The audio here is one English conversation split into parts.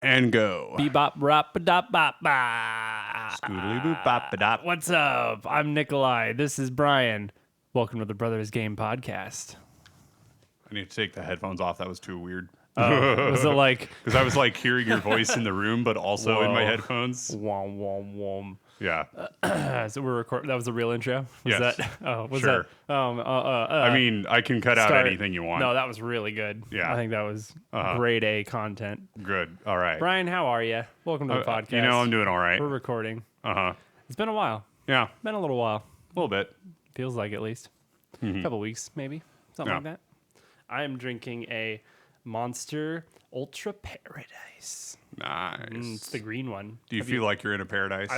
And go. Bebop, rap, dop, bop, ba. Scoodly boop bop dop. What's up? I'm Nikolai. This is Brian. Welcome to the Brothers Game Podcast. I need to take the headphones off. That was too weird. Was it like Because I was like hearing your voice in the room, but also in my headphones. wom wom wom? Yeah. So we're recording. That was the real intro. Was Yes. that? Oh, was Sure. that? I mean, I can cut out start- anything you want. No, that was really good. Yeah. I think that was grade A content. Good. All right. Brian, how are you? Welcome to the podcast. You know, I'm doing all right. We're recording. Uh-huh. It's been a while. Yeah. Been a little while. A little bit. Feels like at least a couple weeks, maybe something like Yeah. that. I am drinking a Monster Ultra Paradise. Nice. It's the green one. Do you feel like you're in a paradise?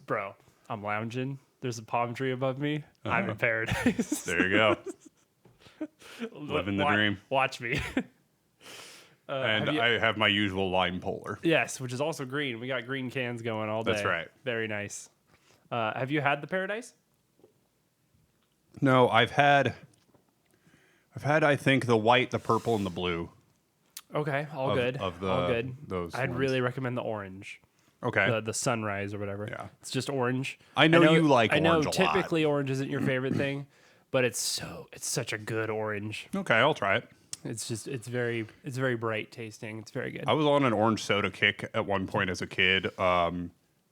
Bro, I'm lounging. There's a palm tree above me. I'm in paradise. There you go. Living the dream. Watch me. And I have my usual lime polar. Yes, which is also green. We got green cans going all day. That's right. Very nice. Have you had the Paradise? No, I've had I think the white, the purple, and the blue. Okay, all Of- good. of all good. those I'd ones. really recommend the orange. Okay. The sunrise or whatever. Yeah. It's just orange. I know you like I know orange a lot. typically orange isn't your favorite thing, but it's such a good orange. Okay, I'll try it. It's very bright tasting. It's very good. I was on an orange soda kick at one point as a kid.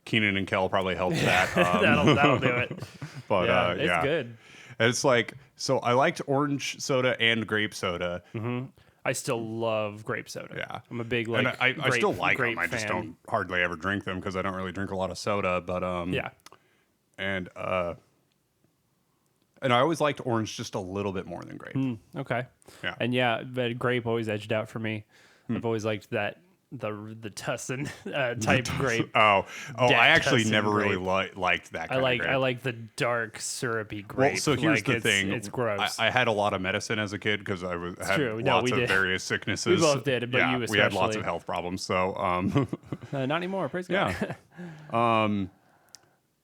Keenan and Kel probably helped that. That'll do it. But Yeah, it's yeah. good. And it's like, so I liked orange soda and grape soda. I still love grape soda. Yeah. I'm a big And I grape, still like them. grape I just fan. don't hardly ever drink them because I don't really drink a lot of soda. But Yeah. and I always liked orange just a little bit more than grape. Okay. Yeah. And yeah, but grape always edged out for me. I've always liked that the Tussin type grape. Oh, I actually Tussin never really grape. liked that. I Kind like of grape. I like the dark syrupy grape. Well, so here's Like, the thing. It's gross. I had a lot of medicine as a kid because I had true. No, lots we of did. various sicknesses. We both did, but yeah, you we had lots especially. of health problems. So, Not anymore. Praise God. yeah.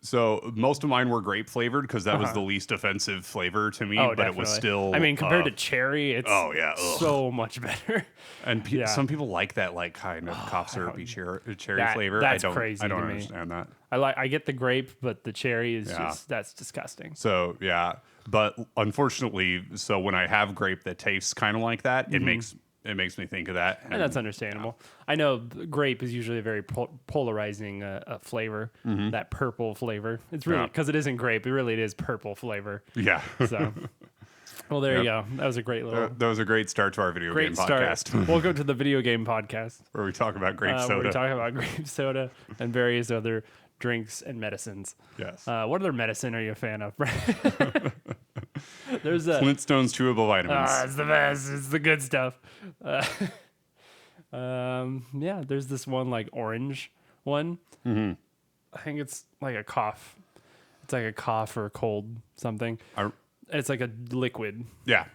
So most of mine were grape flavored because that was the least offensive flavor to me. Oh, but it was definitely. still. I mean, compared to cherry, it's oh, yeah, ugh. so much better. And yeah. some people like that like kind of cough syrupy cherry That- flavor. that's I don't. crazy I don't to me. understand that. I get the grape, but the cherry is Yeah. just that's disgusting. So yeah, but unfortunately, so when I have grape that tastes kind of like that, it makes me think of that. And that's understandable. I know grape is usually a very polarizing flavor, that purple flavor. It's really, Yeah. because it isn't grape, it is purple flavor. yeah. So, well, there you go. That was a great little, That was a great start to our video great game start. podcast Welcome to the video game podcast, where we talk about grape where soda. we talk about grape soda and various other drinks and medicines. Yes. What other medicine are you a fan of? There's a Flintstones chewable vitamins. it's the best. It's the good stuff. Yeah, there's this one like orange one. I think it's like a cough. It's like a cough or a cold something. It's like a liquid, Yeah.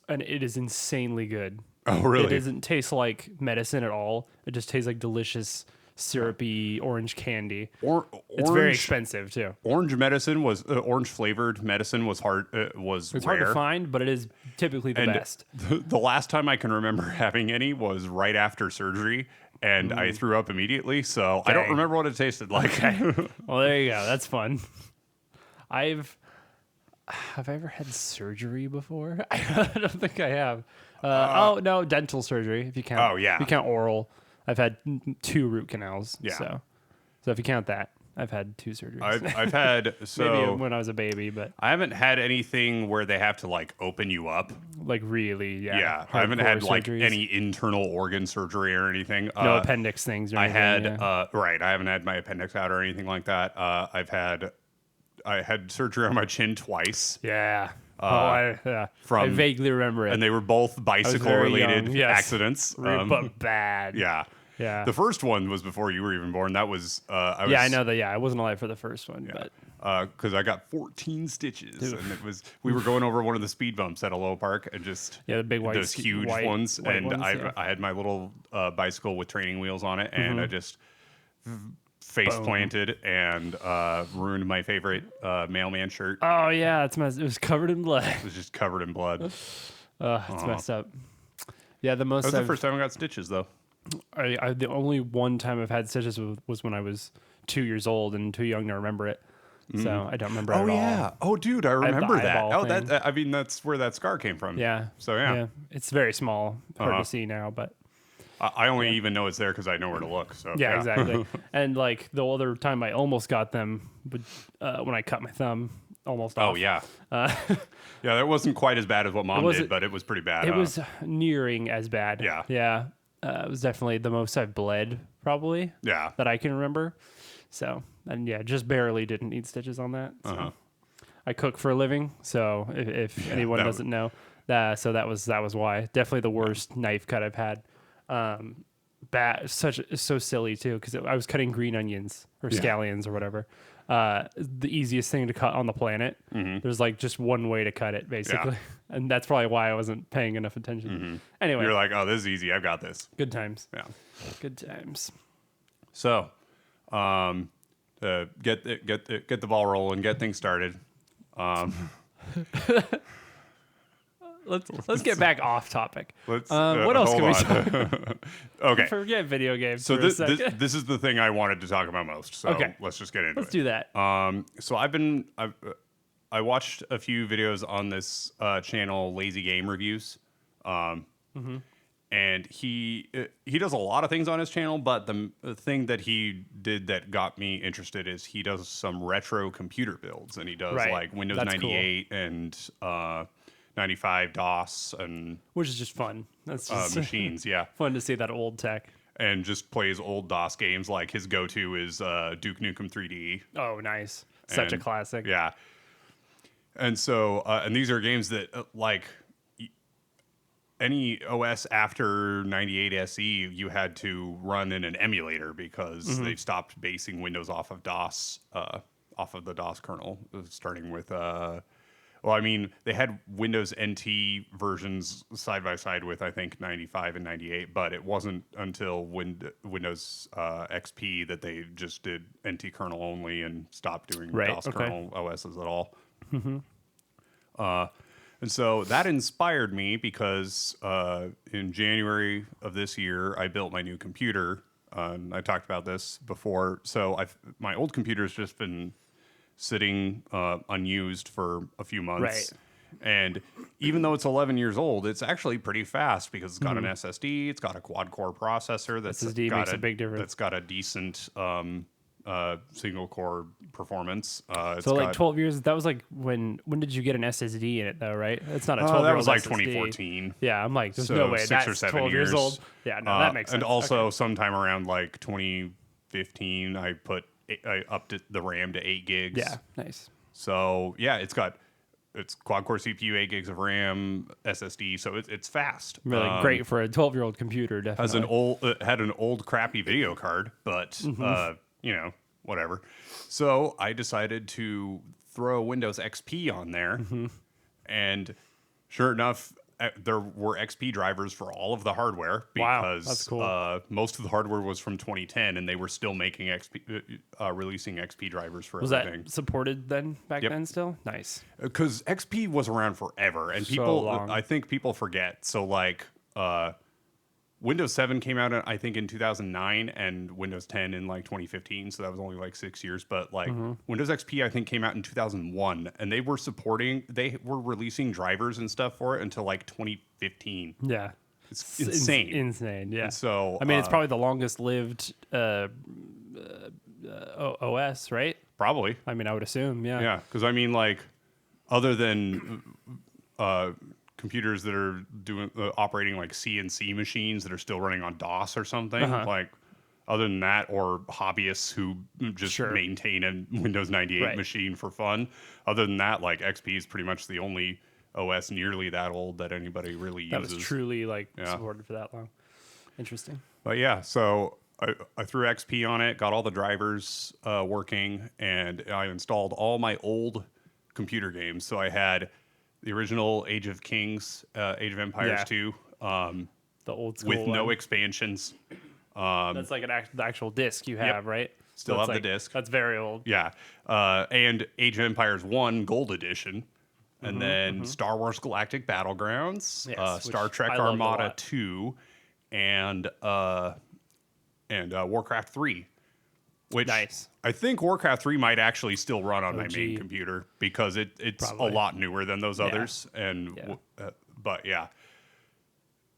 and it is insanely good. Oh, It really? doesn't taste like medicine at all. It just tastes like delicious syrupy orange candy. It's very expensive too. Orange medicine was orange flavored medicine was hard. Was It's rare. hard to find, but it is typically the And best. the last time I can remember having any was right after surgery, and I threw up immediately. So I don't Dang. remember what it tasted like. Well, there you go. That's fun. Have I ever had surgery before? I don't think I have. Oh no, dental surgery. If you count. Oh, yeah. If you count oral, I've had 2 root canals. Yeah. So if you count that, I've had 2 surgeries. I've had Maybe when I was a baby, but I haven't had anything where they have to like open you up. like really, yeah. Yeah, I haven't had hardcore like surgeries. any internal organ surgery or anything. no appendix things. Or I anything, had yeah. right. I haven't had my appendix out or anything like that. I had surgery on my chin twice, Yeah. I from- vaguely remember it. and they were both bicycle very related young, yes. accidents. But bad. Yeah. Yeah. The first one was before you were even born. That was I Yeah, I know that. Yeah, I wasn't alive for the first one, but because I got 14 stitches, and we were going over one of the speed bumps at a low park, and just yeah, the big white, those huge white ones, and ones, yeah. I had my little bicycle with training wheels on it, and I just face planted and ruined my favorite mailman shirt. Oh yeah, it's messed. It was covered in blood. It was just covered in blood. It's messed up. Yeah, the most. That was the I've- first time I got stitches, though. The only one time I've had stitches was when I was 2 years old and too young to remember it. So I don't remember it Oh at yeah. all. Oh dude, I have the remember that. eyeball Oh, thing. that I mean that's where that scar came from. Yeah. So yeah. It's very small, hard Uh-huh. to see now, but I only even know it's there because I know where to look. So yeah, exactly. And like the other time I almost got them, when I cut my thumb almost off. Oh yeah. Yeah, that wasn't quite as bad as what mom wasn't- did, but it was pretty bad. It was nearing as bad. Yeah. Yeah. It was definitely the most I've bled, probably, Yeah. that I can remember. So, and yeah, just barely didn't need stitches on that. So. Uh-huh. I cook for a living, so if anyone that doesn't know, so that was why. Definitely the worst knife cut I've had. So silly too, because I was cutting green onions or scallions or whatever. The easiest thing to cut on the planet. There's like just one way to cut it, basically, and that's probably why I wasn't paying enough attention. Anyway, You're like, oh, this is easy. I've got this. good times. Yeah. Good times. So, get the ball rolling, get things started. Let's get back off topic. Let's. What else hold can we on. talk? Okay. Forget video games. So for a this second. this is the thing I wanted to talk about most. So Okay. let's just get into Let's it. do that. So I watched a few videos on this channel, Lazy Game Reviews, and he does a lot of things on his channel. But the thing that he did that got me interested is he does some retro computer builds, and he does Right. like Windows That's 98 and 95 DOS and Which is just fun. That's just machines, yeah, fun to see that old tech. and just plays old DOS games. Like his go-to is Duke Nukem 3D. Oh, nice. Such a And- classic. Yeah. And so, and these are games that, any OS after 98 SE, you had to run in an emulator because they've stopped basing Windows off of DOS, off of the DOS kernel, starting with, well, I mean, they had Windows NT versions side by side with, I think, 95 and 98, but it wasn't until Windows XP that they just did NT kernel only and stopped doing Right, DOS okay. kernel OSs at all. And so that inspired me because in January of this year, I built my new computer. And I talked about this before. So my old computer's just been sitting unused for a few months. Right. And even though it's 11 years old, it's actually pretty fast because it's got an SSD, it's got a quad-core processor that's SSD got makes a big difference. That's got a decent single-core performance. It's So like got- 12 years. That was like when did you get an SSD in it though? Right? It's not a 12. that was like SSD. 2014. Yeah, I'm like, there's So no way 6 that's or 7 12 years. years old. Yeah, no, that makes sense. And also, Okay. sometime around like 2015, I upped the RAM to 8 gigs. Yeah, nice. So yeah, it's quad core CPU, 8 gigs of RAM, SSD. So it's fast. Really great for a 12-year-old computer. Definitely. As had an old crappy video card, but whatever. So I decided to throw Windows XP on there, and sure enough, there were XP drivers for all of the hardware Wow, because that's cool. Most of the hardware was from 2010, and they were still making releasing XP drivers for Was everything. that supported then back Yep. then still? Nice. Because XP was around forever, and So long. I think people forget. So like, Windows 7 came out, I think, in 2009, and Windows 10 in like 2015. So that was only like 6 years. But like Windows XP, I think, came out in 2001, and they were releasing drivers and stuff for it until like 2015. Yeah. It's insane. Insane. Yeah. And so I mean, it's probably the longest lived OS, right? probably. I mean, I would assume. Yeah. Yeah, because I mean, like, other than computers that are doing operating like CNC machines that are still running on DOS or something, like, other than that, or hobbyists who just Sure. maintain a Windows 98 Right. machine for fun. Other than that, like, XP is pretty much the only OS nearly that old that anybody really That uses. was truly like supported for that long. Interesting. But yeah, so I threw XP on it, got all the drivers working, and I installed all my old computer games. So I had the original Age of Kings, Age of Empires Yeah. 2, The old school with no one. expansions. That's like the actual disc you have, right? Still That's have the like- disc. That's very old. Yeah. And Age of Empires 1 Gold Edition. And then Star Wars Galactic Battlegrounds, Yes, Star which Trek I loved a Armada lot. 2, and Warcraft 3, which Nice. I think Warcraft 3 might actually still run on my OG. main computer because it's Probably. a lot newer than those others. And but yeah.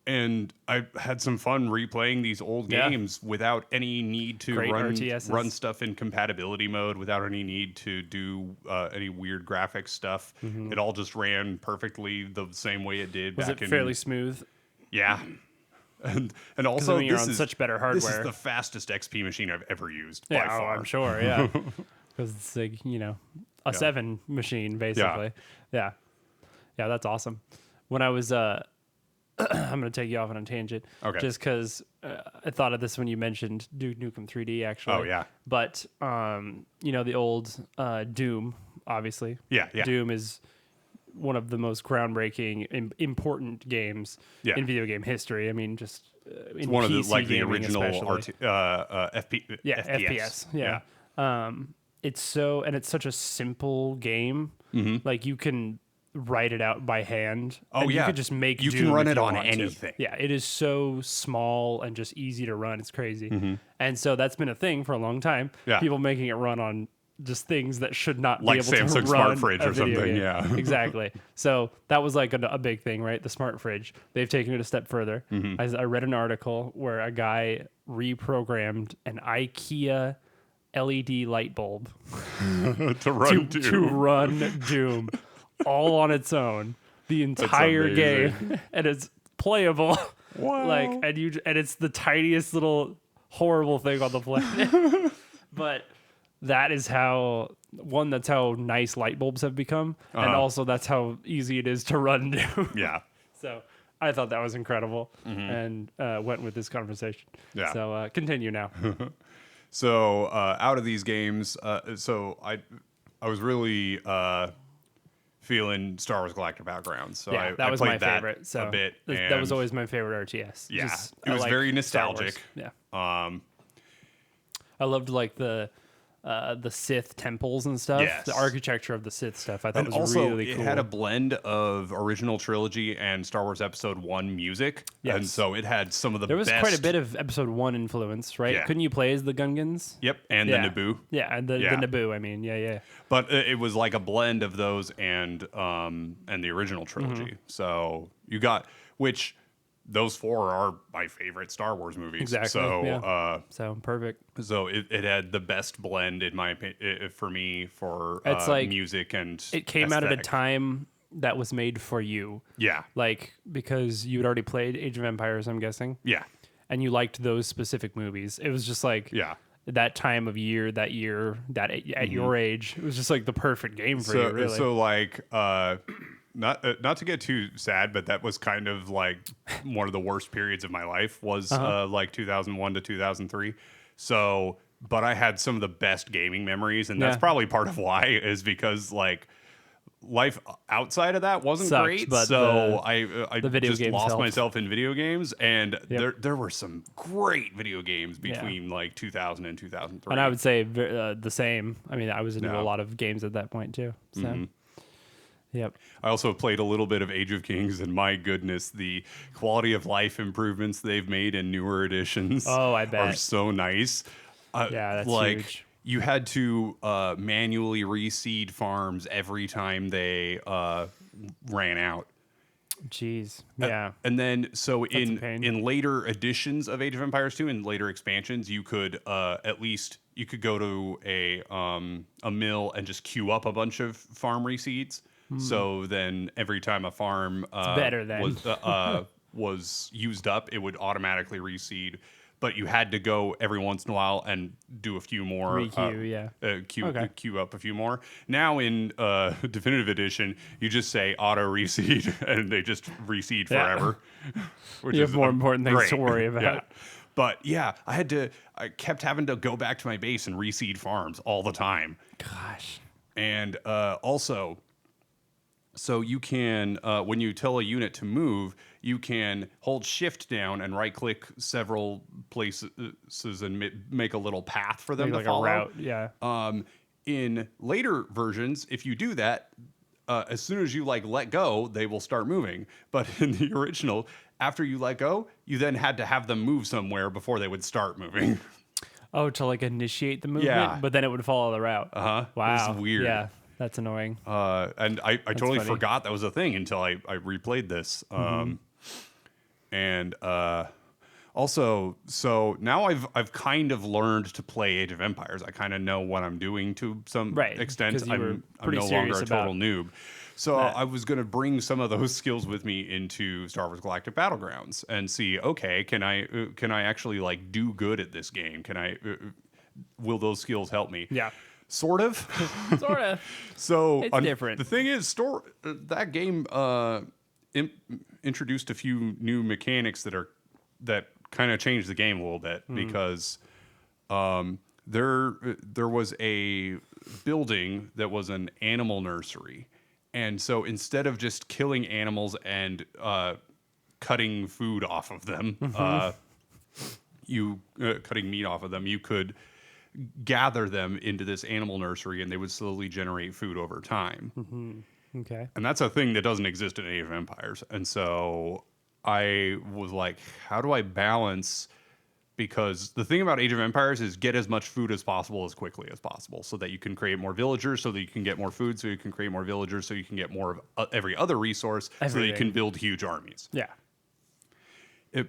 And I had some fun replaying these old Yeah. games without any need to Great run RTSs. stuff in compatibility mode, without any need to do any weird graphics stuff. It all just ran perfectly the same way it did Was back it in fairly smooth? yeah. And also, you're this on is such better This hardware. is the fastest XP machine I've ever used Yeah, by far. I'm sure. Yeah, because it's like a 7 machine basically. Yeah, that's awesome. When I was I'm gonna take you off on a tangent. Okay. Just because I thought of this when you mentioned Duke Nukem 3D actually. Oh, yeah. But the old Doom, obviously. Yeah. Doom is one of the most groundbreaking, important games in video game history. I mean, just in One of the PC the gaming original especially. FPS. Yeah. It's such a simple game. Like you can write it out by hand. Oh, and yeah. You could just make You Doom can run if it you on want to. anything. Yeah, it is so small and just easy to run. It's crazy. Mm-hmm. And so that's been a thing for a long time. Yeah. People making it run on just things that should not Like be able Samsung to Smart run Fridge a or video something, game. yeah. Exactly. So that was like a big thing, right? The smart fridge. They've taken it a step further. Mm-hmm. I read an article where a guy reprogrammed an IKEA LED light bulb to run to run Doom all on its own the entire game, and it's playable. Wow. and it's the tiniest little horrible thing on the planet. But that's how nice light bulbs have become, and also that's how easy it is to run Doom. Yeah. So I thought that was incredible, and went with this conversation. Yeah. So continue now. So out of these games, so I was really feeling Star Wars Galactic Battlegrounds. So Yeah, I that was played my that favorite. So a bit. that was and always my favorite RTS. Yeah, it I was like very Star Wars. nostalgic. Yeah, Um, I loved like the Sith temples and stuff. Yes. The architecture of the Sith stuff I thought and was also, really it cool. had a blend of original trilogy and Star Wars Episode 1 music. Yes. And so it had some of the There was best. quite a bit of Episode 1 influence, right? Yeah. Couldn't you play as the Gungans? Yep, and Yeah. the Naboo. Yeah, and the Yeah. Naboo. I mean, yeah. But it was like a blend of those and the original trilogy. Mm-hmm. So you got, which those 4 are my favorite Star Wars movies. Exactly, So yeah. So perfect. so it had the best blend in my opinion for me for It's like music and It came out at a aesthetic. time that was made for you. Yeah. Like, because you had already played Age of Empires, I'm guessing, Yeah. and you liked those specific movies. It was just like Yeah. that time of year, that at your age, it was just like the perfect game for you, really. So like not to get too sad, but that was kind of like one of the worst periods of my life was like 2001 to 2003. So, but I had some of the best gaming memories, and that's Yeah. probably part of why is because like life outside of that wasn't Sucked, great. but So I the video just games lost helped. myself in video games, and there were some great video games Yeah. between like 2000 and 2003. And I would say the same. I mean, I was into Yeah. a lot of games at that point too. So, yep. I also played a little bit of Age of Kings, and my goodness, the quality of life improvements they've made in newer editions Oh, I are bet. so nice. Yeah, that's like, huge. You had to manually reseed farms every time they ran out. Jeez. Yeah. And then, so a pain. in later editions of Age of Empires 2 and later expansions, you could at least you could go to a mill and just queue up a bunch of farm reseeds. So then every time a farm better then. was used up, it would automatically reseed. But you had to go every once in a while and do a few more. Requeue, yeah. Queue up a few more. Now in Definitive Edition, you just say auto reseed and they just reseed Yeah. forever. Which You have is more important things to great. worry about. Yeah. But yeah, I kept having to go back to my base and reseed farms all the time. Gosh. And also, so you can, when you tell a unit to move, you can hold shift down and right click several places and make a little path for them Like to a follow. route. Yeah. In later versions, if you do that, as soon as you like let go, they will start moving. But in the original, after you let go, you then had to have them move somewhere before they would start moving. Oh, to like initiate the movement, Yeah. but then it would follow the route. Uh-huh. Wow. It was weird. Yeah, that's annoying. And I totally funny. forgot that was a thing until I replayed this. And also, so now I've kind of learned to play Age of Empires. I kind of know what I'm doing to some extent. 'cause you were I'm pretty no longer serious a total about noob. So that. I was going to bring some of those skills with me into Star Wars Galactic Battlegrounds and see, okay, can I actually like do good at this game? Can I will those skills help me? Yeah. Sort of. Sort of. So It's different. The thing is, that game introduced a few new mechanics that kind of changed the game a little bit because there was a building that was an animal nursery, and so instead of just killing animals and cutting food off of them, cutting meat off of them, you could gather them into this animal nursery, and they would slowly generate food over time. Okay. And that's a thing that doesn't exist in Age of Empires. And so I was like, how do I balance? Because the thing about Age of Empires is get as much food as possible as quickly as possible so that you can create more villagers, so that you can get more food, so you can create more villagers, so you can get more of every other resource, so that you can build huge armies. Yeah.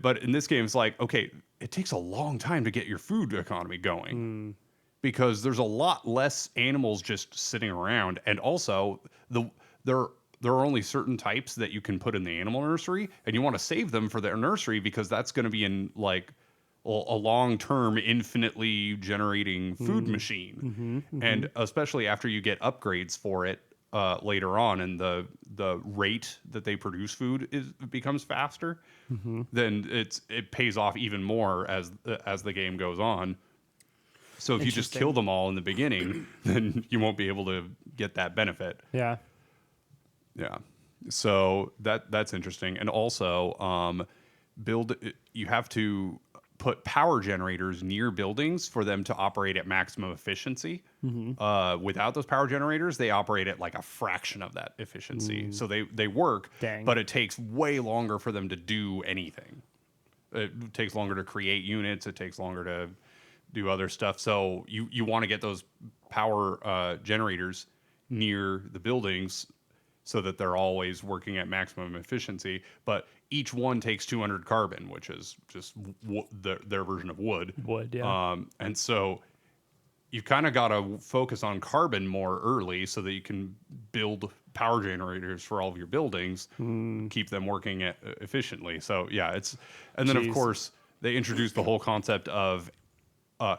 But in this game, it's like, okay, it takes a long time to get your food economy going because there's a lot less animals just sitting around. And also, there are only certain types that you can put in the animal nursery, and you want to save them for their nursery because that's going to be in like a long-term, infinitely generating food machine. And especially after you get upgrades for it later on, and the rate that they produce food becomes faster, then it pays off even more as the game goes on. So if you just kill them all in the beginning, then you won't be able to get that benefit. Yeah. Yeah. So that's interesting. And also, you have to put power generators near buildings for them to operate at maximum efficiency. Without those power generators, they operate at like a fraction of that efficiency. So they work, but it takes way longer for them to do anything. It takes longer to create units. It takes longer to do other stuff. So you want to get those power generators near the buildings so that they're always working at maximum efficiency. But each one takes 200 carbon, which is just their version of wood. Wood, yeah. And so you've kind of got to focus on carbon more early so that you can build power generators for all of your buildings, keep them working efficiently. So yeah, and then of course they introduced the whole concept of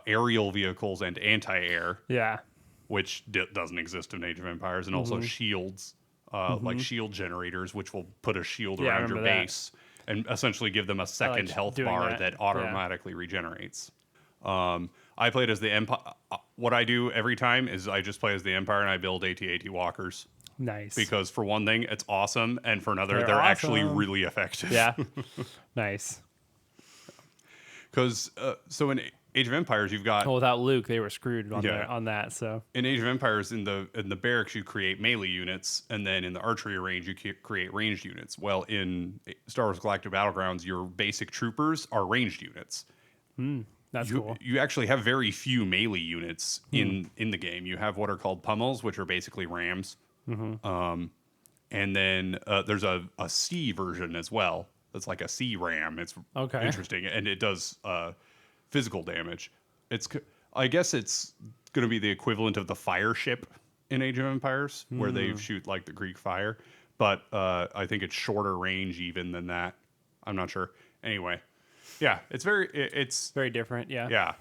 aerial vehicles and anti-air. Yeah. Which doesn't exist in Age of Empires, and also shields. Like shield generators, which will put a shield around your base and essentially give them a second health bar that automatically regenerates. I played as the Empire. What I do every time is I just play as the Empire and I build AT-AT walkers. Nice. Because for one thing, it's awesome, and for another, they're actually really effective. Yeah. Nice. Because so in Age of Empires, you've got without Luke, they were screwed on that. So in Age of Empires, in the barracks, you create melee units, and then in the archery range, you create ranged units. Well, in Star Wars Galactic Battlegrounds, your basic troopers are ranged units. That's cool. You actually have very few melee units in the game. You have what are called pummels, which are basically rams. And then there's a C version as well. That's like a C ram. It's interesting, and it does physical damage. I guess it's going to be the equivalent of the fire ship in Age of Empires, where they shoot like the Greek fire, but I think it's shorter range even than that. I'm not sure. Anyway, yeah, it's very different. Yeah. Yeah.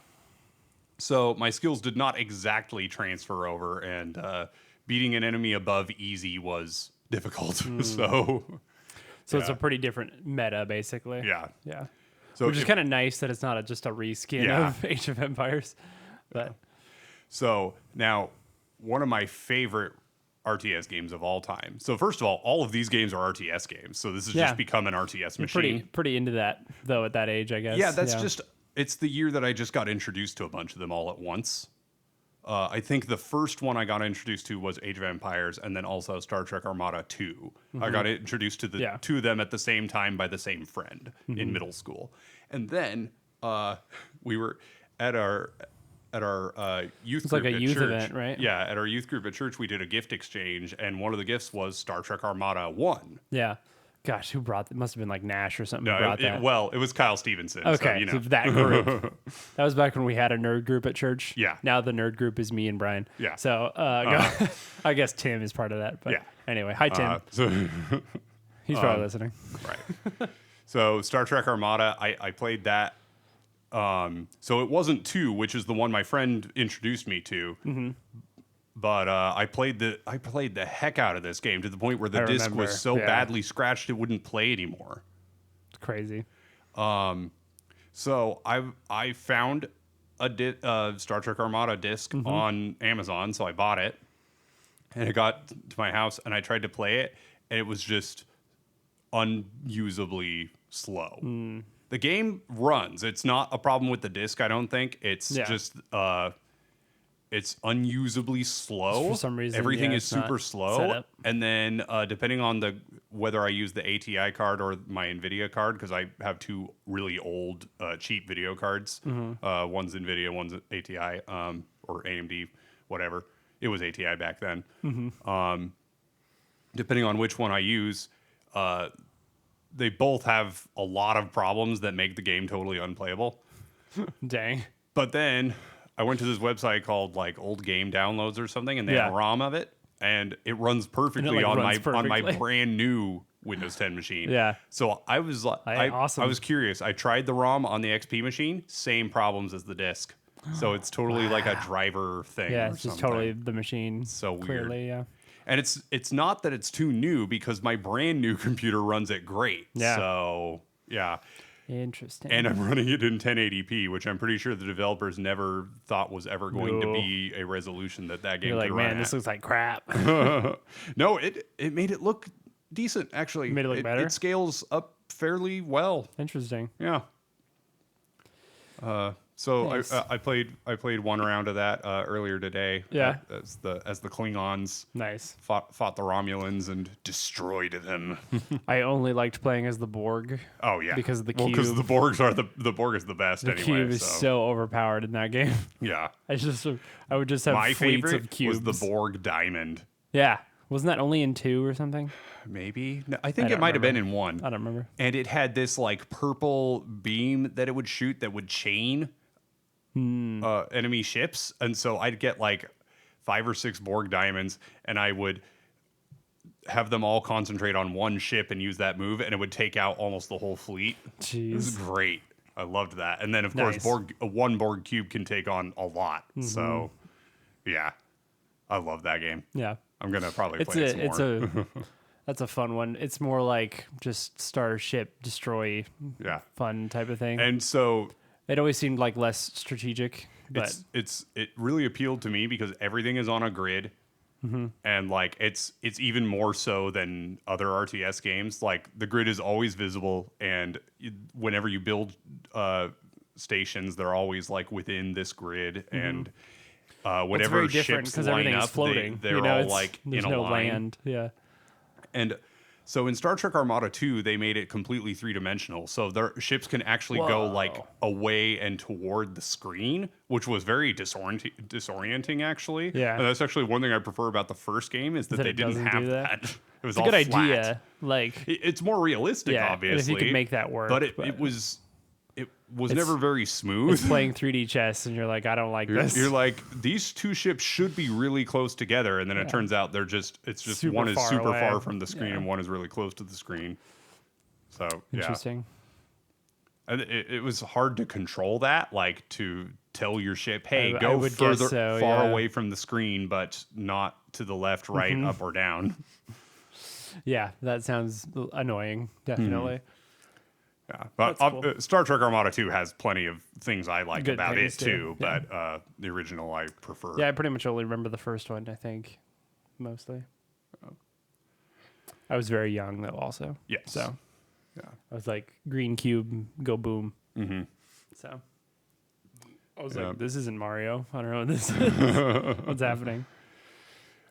So my skills did not exactly transfer over, and beating an enemy above easy was difficult. So it's a pretty different meta, basically. Yeah. Yeah. So which is kind of nice that it's not just a reskin of Age of Empires. But so now, one of my favorite RTS games of all time. So first of all of these games are RTS games. So this has just become an RTS machine. Pretty into that though at that age, I guess. Yeah, that's just it's the year that I just got introduced to a bunch of them all at once. I think the first one I got introduced to was Age of Empires, and then also Star Trek Armada 2. I got introduced to the two of them at the same time by the same friend in middle school. And then we were at our youth It's group like a at youth church. event, right? Yeah, at our youth group at church, we did a gift exchange, and one of the gifts was Star Trek Armada 1. Yeah. Gosh, who brought that? Must have been like Nash or something who No, brought that. well, it was Kyle Stevenson. Okay, so, so that group. That was back when we had a nerd group at church. Yeah. Now the nerd group is me and Brian. Yeah. So I guess Tim is part of that. But Yeah. anyway, hi Tim. He's probably listening. Right. So Star Trek Armada, I played that. So it wasn't 2, which is the one my friend introduced me to. Mm-hmm. But I played the heck out of this game to the point where the disc was so badly scratched it wouldn't play anymore. It's crazy. So I found a Star Trek Armada disc on Amazon, so I bought it, and it got to my house, and I tried to play it, and it was just unusably slow. The game runs. It's not a problem with the disc, I don't think. It's just it's unusably slow. For some reason, everything is it's not super set slow. up. And then depending on whether I use the ATI card or my NVIDIA card, because I have 2 really old cheap video cards. One's NVIDIA, one's ATI or AMD, whatever. It was ATI back then. Depending on which one I use, they both have a lot of problems that make the game totally unplayable. Dang. But then I went to this website called like Old Game Downloads or something, and they have a ROM of it, and it runs perfectly on my brand new Windows 10 machine. Yeah. So I was like, awesome. I was curious. I tried the ROM on the XP machine, same problems as the disc. So it's totally like a driver thing. Yeah, or it's just something. totally the machine. So weird. Clearly, yeah. And it's not that it's too new because my brand new computer runs it great. Yeah. So yeah. Interesting. And I'm running it in 1080p, which I'm pretty sure the developers never thought was ever going to be a resolution that game You're like, could run man, this looks like crap. No, it made it look decent, actually. Made it look better? It scales up fairly well. Interesting. Yeah. So Nice. I played one round of that earlier today. Yeah. As the Klingons Nice. fought the Romulans and destroyed them. I only liked playing as the Borg. Oh yeah, Because of the Well, because cube. the Borgs are the Borg is the best The anyway. cube is so overpowered in that game. Yeah. I would just have My fleets favorite of cubes. was the Borg Diamond. Yeah. Wasn't that only in 2 or something? Maybe. No, I think I it don't might have been remember. in 1. I don't remember. And it had this like purple beam that it would shoot that would chain enemy ships. And so I'd get like 5 or 6 Borg diamonds, and I would have them all concentrate on one ship and use that move, and it would take out almost the whole fleet. It was Jeez. great. I loved that. And then of Nice. course one Borg cube can take on a lot. So yeah, I love that game. Yeah. I'm gonna probably play it some more. That's a fun one. It's more like just starship destroy Yeah. fun type of thing. And so It always seemed like less strategic, but it really appealed to me because everything is on a grid, and like it's even more so than other RTS games. Like the grid is always visible, and whenever you build stations, they're always like within this grid, and whatever it's very different ships because line everything's up, floating. they're all like there's in a no line. land. Yeah. And so in Star Trek Armada 2, they made it completely 3-dimensional. So their ships can actually go like away and toward the screen, which was very disorienting actually. Yeah. And that's actually one thing I prefer about the first game is that they it didn't doesn't have do that. that. It was It's a all good flat. idea. Like, It's more realistic, yeah, obviously. if you could make that work. But it was never very smooth. It's playing 3D chess, and you're like, I don't like this. You're like, these two ships should be really close together, and then it turns out it's just Super one is far super away. far from the screen Yeah. and one is really close to the screen. So yeah, Interesting. and it was hard to control that, like to tell your ship, hey, I go would far guess so, away from the screen, but not to the left, right, up or down. Yeah, that sounds annoying. Definitely. Yeah, but That's cool. Star Trek Armada 2 has plenty of things I like Good about it things, too, too. Yeah. but the original I prefer. Yeah, I pretty much only remember the first one, I think, mostly. I was very young, though, also. Yes. So Yeah. I was like, green cube, go boom. Mm-hmm. So I was like, this isn't Mario. I don't know what this is. What's happening?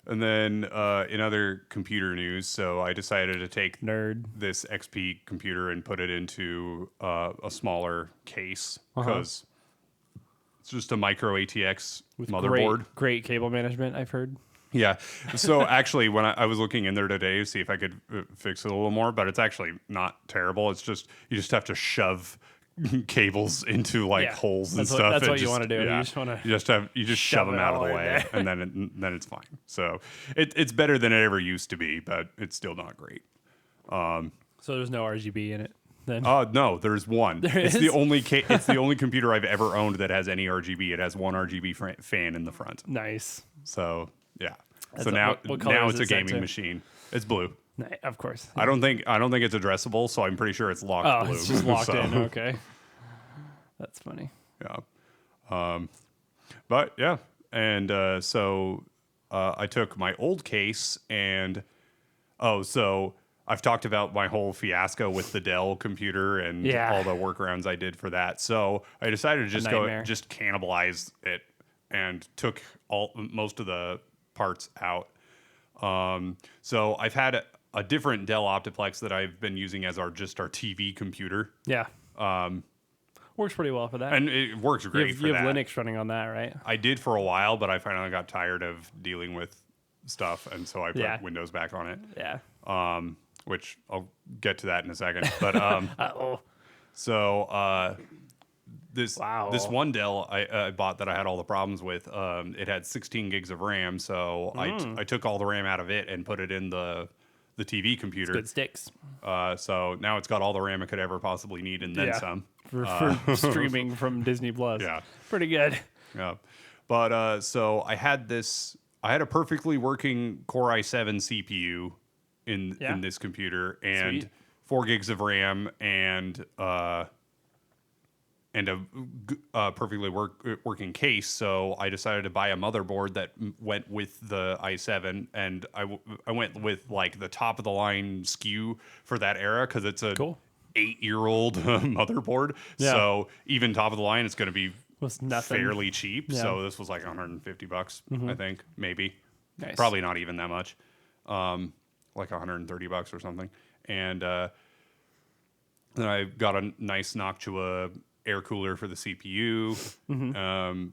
And then in other computer news, so I decided to take Nerd. this XP computer and put it into a smaller case because it's just a micro ATX With motherboard. Great cable management, I've heard. Yeah. So actually, when I was looking in there today to see if I could fix it a little more, but it's actually not terrible. It's just you just have to shove cables into holes and stuff. That's and what you want to do. Yeah, You just want to. you just shove them out of the way, and then it's fine. So it's better than it ever used to be, but it's still not great. So there's no RGB in it. Then No, there's one. It's is? the only it's the only computer I've ever owned that has any RGB. It has one RGB fan in the front. Nice. So yeah. That's So now what color now is it's a it set gaming to? machine. It's blue. Of course. I don't think it's addressable, so I'm pretty sure it's locked blue. It's just locked So, in. Okay. That's funny. Yeah. But yeah, and so I took my old case and so I've talked about my whole fiasco with the Dell computer and all the workarounds I did for that. So I decided to just cannibalize it and took most of the parts out. So I've had a different Dell Optiplex that I've been using as our TV computer. Yeah. Works pretty well for that. And it works great for you that. have Linux running on that, right? I did for a while, but I finally got tired of dealing with stuff, and so I put Windows back on it. Yeah. Which I'll get to that in a second. But this one Dell I bought that I had all the problems with, it had 16 gigs of RAM, so I took all the RAM out of it and put it in the TV computer. Good sticks. So now it's got all the RAM it could ever possibly need and then some. For streaming from Disney Plus. Yeah. Pretty good. Yeah. But so I had a perfectly working Core i7 CPU in this computer and Sweet. 4 gigs of RAM and a perfectly working case. So I decided to buy a motherboard that went with the i7, and I went with like the top of the line SKU for that era because it's a 8-year-old motherboard. Yeah. So even top of the line, it's going to be Was nothing. fairly cheap. Yeah. So this was like $150, I think, maybe. Nice. Probably not even that much. Like $130 or something. And then I got a nice Noctua air cooler for the CPU,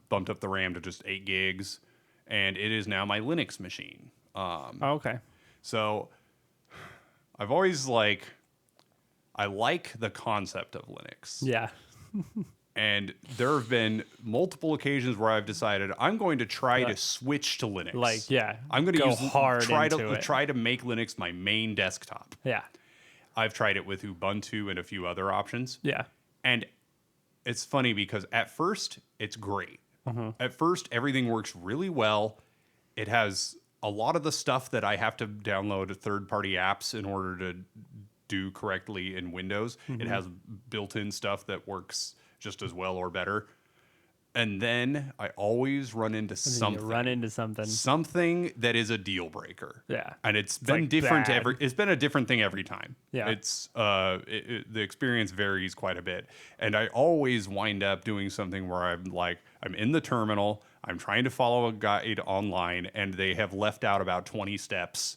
bumped up the RAM to just 8 gigs, and it is now my Linux machine. Okay. So I've always I like the concept of Linux. Yeah. And there have been multiple occasions where I've decided I'm going to try to switch to Linux. I'm going to go hard into it. Try to make Linux my main desktop. Yeah. I've tried it with Ubuntu and a few other options. Yeah. And it's funny because at first it's great. At first everything works really well. It has a lot of the stuff that I have to download third-party apps in order to do correctly in Windows. It has built-in stuff that works just as well or better. And then I always run into something. You run into something. Something that is a deal breaker. Yeah. And it's been different bad. it's been a different thing every time. Yeah. It's the experience varies quite a bit. And I always wind up doing something where I'm in the terminal, I'm trying to follow a guide online, and they have left out about 20 steps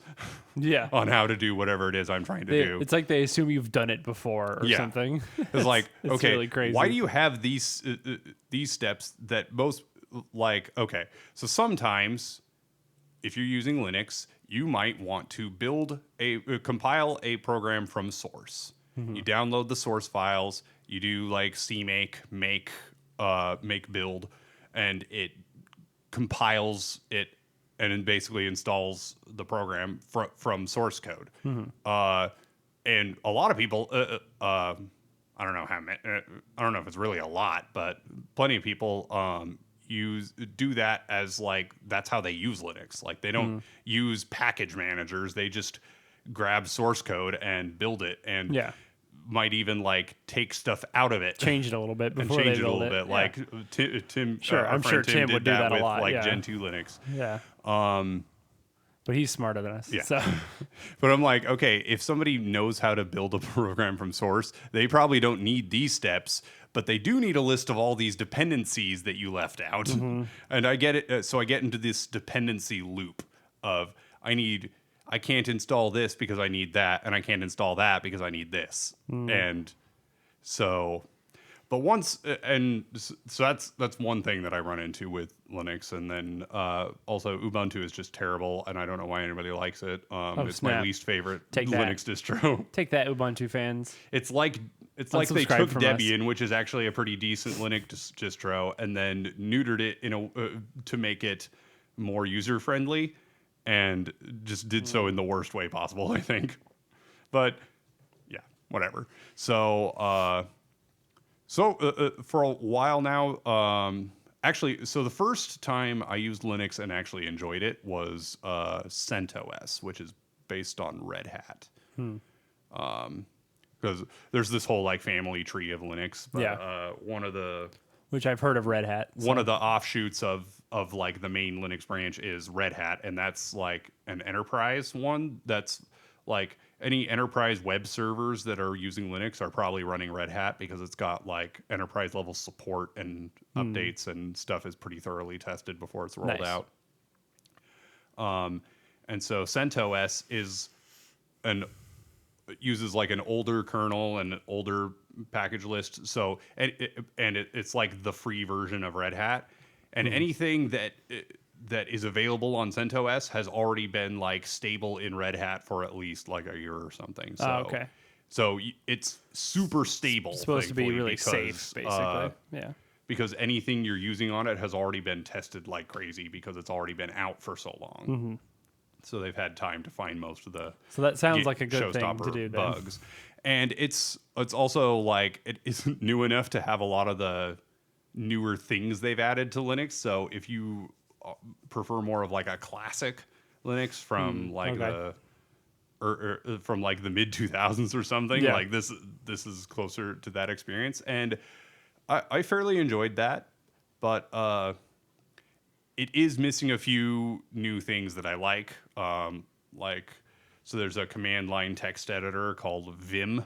Yeah. on how to do whatever it is I'm trying to do. It's like they assume you've done it before or something. It's like, it's okay, really crazy. why do you have these steps that most okay? So sometimes, if you're using Linux, you might want to compile a program from source. You download the source files. You do cmake, make build, and it compiles it and then basically installs the program from source code. And a lot of people, I don't know how many, I don't know if it's really a lot, but plenty of people do that as that's how they use Linux. They don't use package managers. They just grab source code and build it, and might even take stuff out of it, change it a little bit before and change they it a build little it. bit. Tim, Sure, I'm sure Tim did would do that a with lot, Gen 2 Linux. Yeah. But he's smarter than us. Yeah. So. But I'm like, okay, if somebody knows how to build a program from source, they probably don't need these steps. but they do need a list of all these dependencies that you left out. And I get it. So I get into this dependency loop of I can't install this because I need that, and I can't install that because I need this. And so, but once, and so that's one thing that I run into with Linux. And then also Ubuntu is just terrible, and I don't know why anybody likes it. It's my snap. least favorite Take that. Linux distro. Take that, Ubuntu fans. It's like they Unsubscribe took from us. Debian, which is actually a pretty decent Linux distro, and then neutered it to make it more user friendly, and just did so in the worst way possible, I think. But yeah, whatever. So for a while now, actually, so the first time I used Linux and actually enjoyed it was CentOS, which is based on Red Hat. Because there's this whole like family tree of Linux, but Which I've heard of Red Hat. one of the offshoots of like the main Linux branch is Red Hat, and that's like an enterprise one. That's like any enterprise web servers that are using Linux are probably running Red Hat because it's got like enterprise level support and updates and stuff is pretty thoroughly tested before it's rolled out. And so CentOS uses like an older kernel and an older package list. So it's like the free version of Red Hat, and anything that is available on CentOS has already been like stable in Red Hat for at least like a year or something. So, okay. So it's super stable. It's supposed to be thankfully, really because, safe, basically. Yeah. Because anything you're using on it has already been tested like crazy because it's already been out for so long. So they've had time to find most of the So that sounds like a good thing to do then. bugs. And it's also like it isn't new enough to have a lot of the newer things they've added to Linux. So if you prefer more of like a classic Linux from like from like the mid 2000s or something, like this is closer to that experience. And I fairly enjoyed that, but it is missing a few new things that I like. So there's a command line text editor called Vim,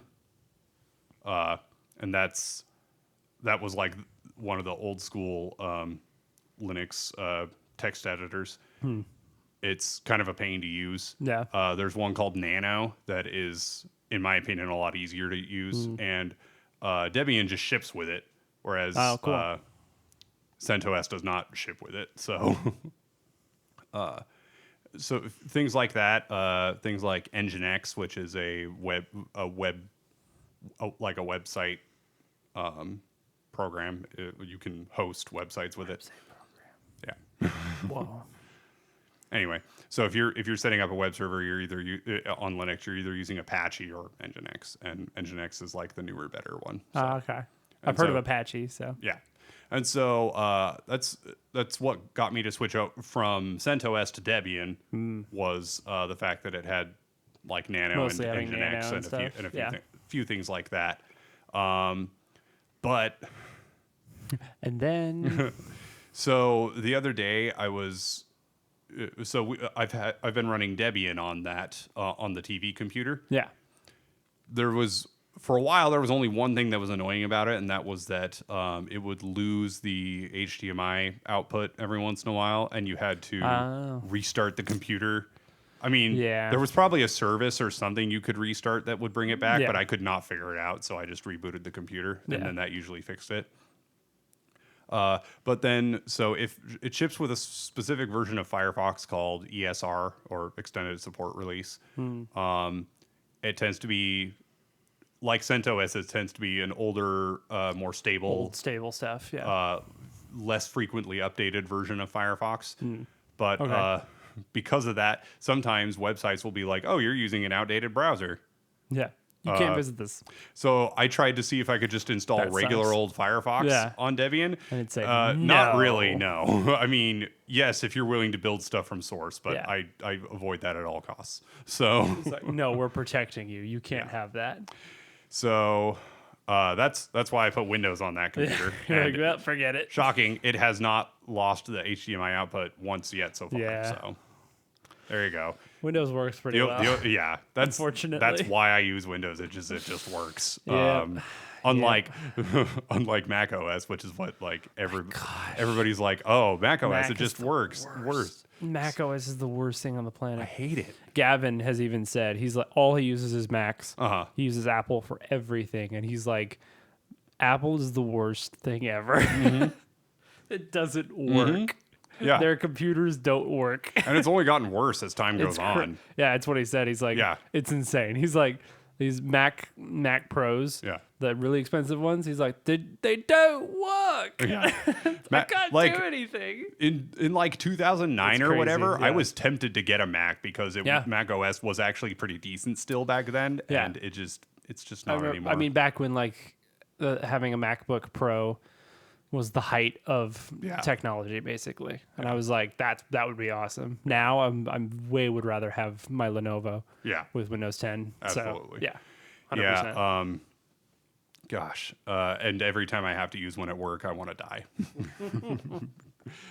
and that was like one of the old school Linux text editors. It's kind of a pain to use. Yeah. There's one called Nano that is, in my opinion, a lot easier to use, and Debian just ships with it, whereas CentOS does not ship with it. So, so things like that, things like Nginx, which is a website program. You can host websites with it. Yeah. Whoa. Anyway, so if you're setting up a web server, you're either on Linux, you're either using Apache or Nginx, and Nginx is like the newer, better one. So. Okay. I've heard of Apache, so yeah. And so that's what got me to switch out from CentOS to Debian was the fact that it had like Nano Mostly and having Nginx Nano and a few, yeah. few things like that. But and then so the other day I was I've been running Debian on that on the TV computer. yeah. For a while, there was only one thing that was annoying about it, and that was that it would lose the HDMI output every once in a while, and you had to restart the computer. I mean, there was probably a service or something you could restart that would bring it back, but I could not figure it out, so I just rebooted the computer, and then that usually fixed it. But then, so if it ships with a specific version of Firefox called ESR, or Extended Support Release, it tends to be... Like CentOS, it tends to be an older, more stable... Old, stable stuff, yeah. Less frequently updated version of Firefox. But because of that, sometimes websites will be like, oh, you're using an outdated browser. Yeah. You can't visit this. So I tried to see if I could just install regular old Firefox on Debian. And it'd say, not really, no. I mean, yes, if you're willing to build stuff from source, but I avoid that at all costs. So it's like, no, we're protecting you. You can't have that. So that's why I put Windows on that computer. Like, well, forget it. Shocking, it has not lost the HDMI output once yet so far. Yeah. So there you go. Windows works pretty well. Yeah, that's unfortunately. that's why I use Windows. It just works. Yeah. unlike unlike Mac OS, which is what like everybody's like, oh, Mac OS, Mac it just works worse. Mac OS is the worst thing on the I planet. hate it. Gavin has even said he's like all he uses is Macs. He uses Apple for everything, and he's like, Apple is the worst thing ever. It doesn't work. Yeah. Their computers don't work. And it's only gotten worse as time goes on. Yeah, it's what he said. He's like, it's insane. He's like, these Mac Pros, the really expensive ones, he's like, they don't work. Yeah. I can't do anything. In like 2009 or whatever, I was tempted to get a Mac because Mac OS was actually pretty decent still back then. And it's just not anymore. I mean, back when like having a MacBook Pro was the height of technology, basically, and I was like, that would be awesome. Now I'm would rather have my Lenovo, with Windows 10. Absolutely, so, 100%. Gosh, and every time I have to use one at work, I want to die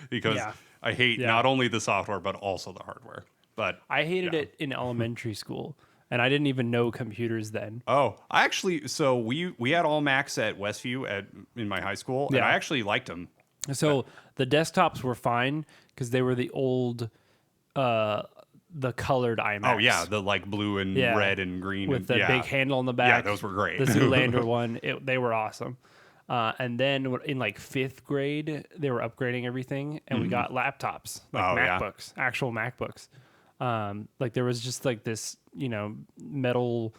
because I hate not only the software but also the hardware. But I hated it in elementary school. And I didn't even know computers then. Oh, I actually, so we had all Macs at Westview in my high school, and I actually liked them. So the desktops were fine because they were the old, the colored iMacs. Oh yeah, the like blue and red and green with the big handle on the back. Yeah, those were great. The Zoolander one, they were awesome. And then in like 5th grade, they were upgrading everything, and we got laptops, like MacBooks, actual MacBooks. Like there was just like this, metal,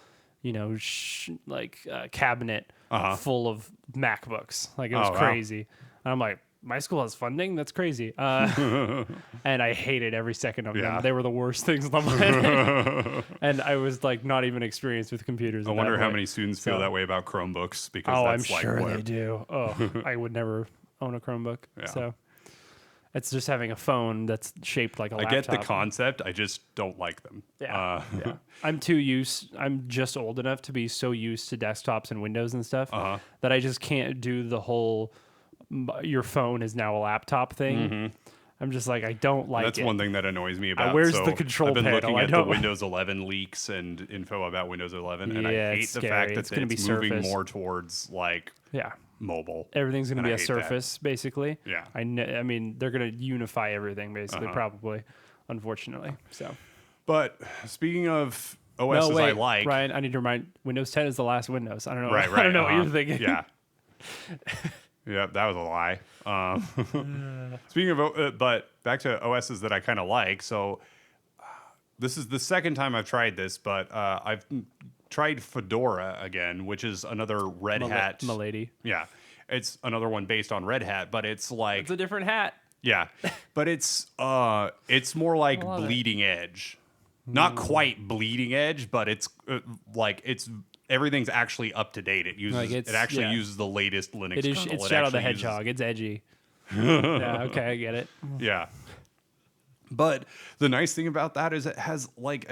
cabinet full of MacBooks. Like it was crazy. And I'm like, my school has funding? That's crazy. And I hated every second of them. They were the worst things on the planet. And I was like not even experienced with computers. I wonder how many students feel that way about Chromebooks because that's I'm sure they do. Oh, I would never own a Chromebook. So it's just having a phone that's shaped like a laptop. I get the concept. I just don't like them. I'm just old enough to be so used to desktops and Windows and stuff that I just can't do the whole your phone is now a laptop thing. I'm just like, I don't like That's it. one thing that annoys me about Where's the control panel? I've been looking at the Windows 11 leaks and info about Windows 11, and I hate the fact that it's moving more towards like mobile. Everything's going to be a Surface, basically. Yeah. I mean, they're going to unify everything, basically, probably, unfortunately. So. But speaking of OSs I like... Ryan, I need to remind, Windows 10 is the last Windows. I don't know. Right. I don't know what you're thinking. Yeah. Yeah, that was a lie. Speaking of, but back to OSs that I kind of like. So this is the second time I've tried this, but I've tried Fedora again, which is another Red Hat. Milady. Yeah, it's another one based on Red Hat, but it's like it's a different hat. Yeah, but it's more like bleeding edge. Not quite bleeding edge, but it's everything's actually up to date. It uses uses the latest Linux kernel. It's Shadow the Hedgehog. It's edgy. Yeah, okay, I get it. Yeah. But the nice thing about that is it has like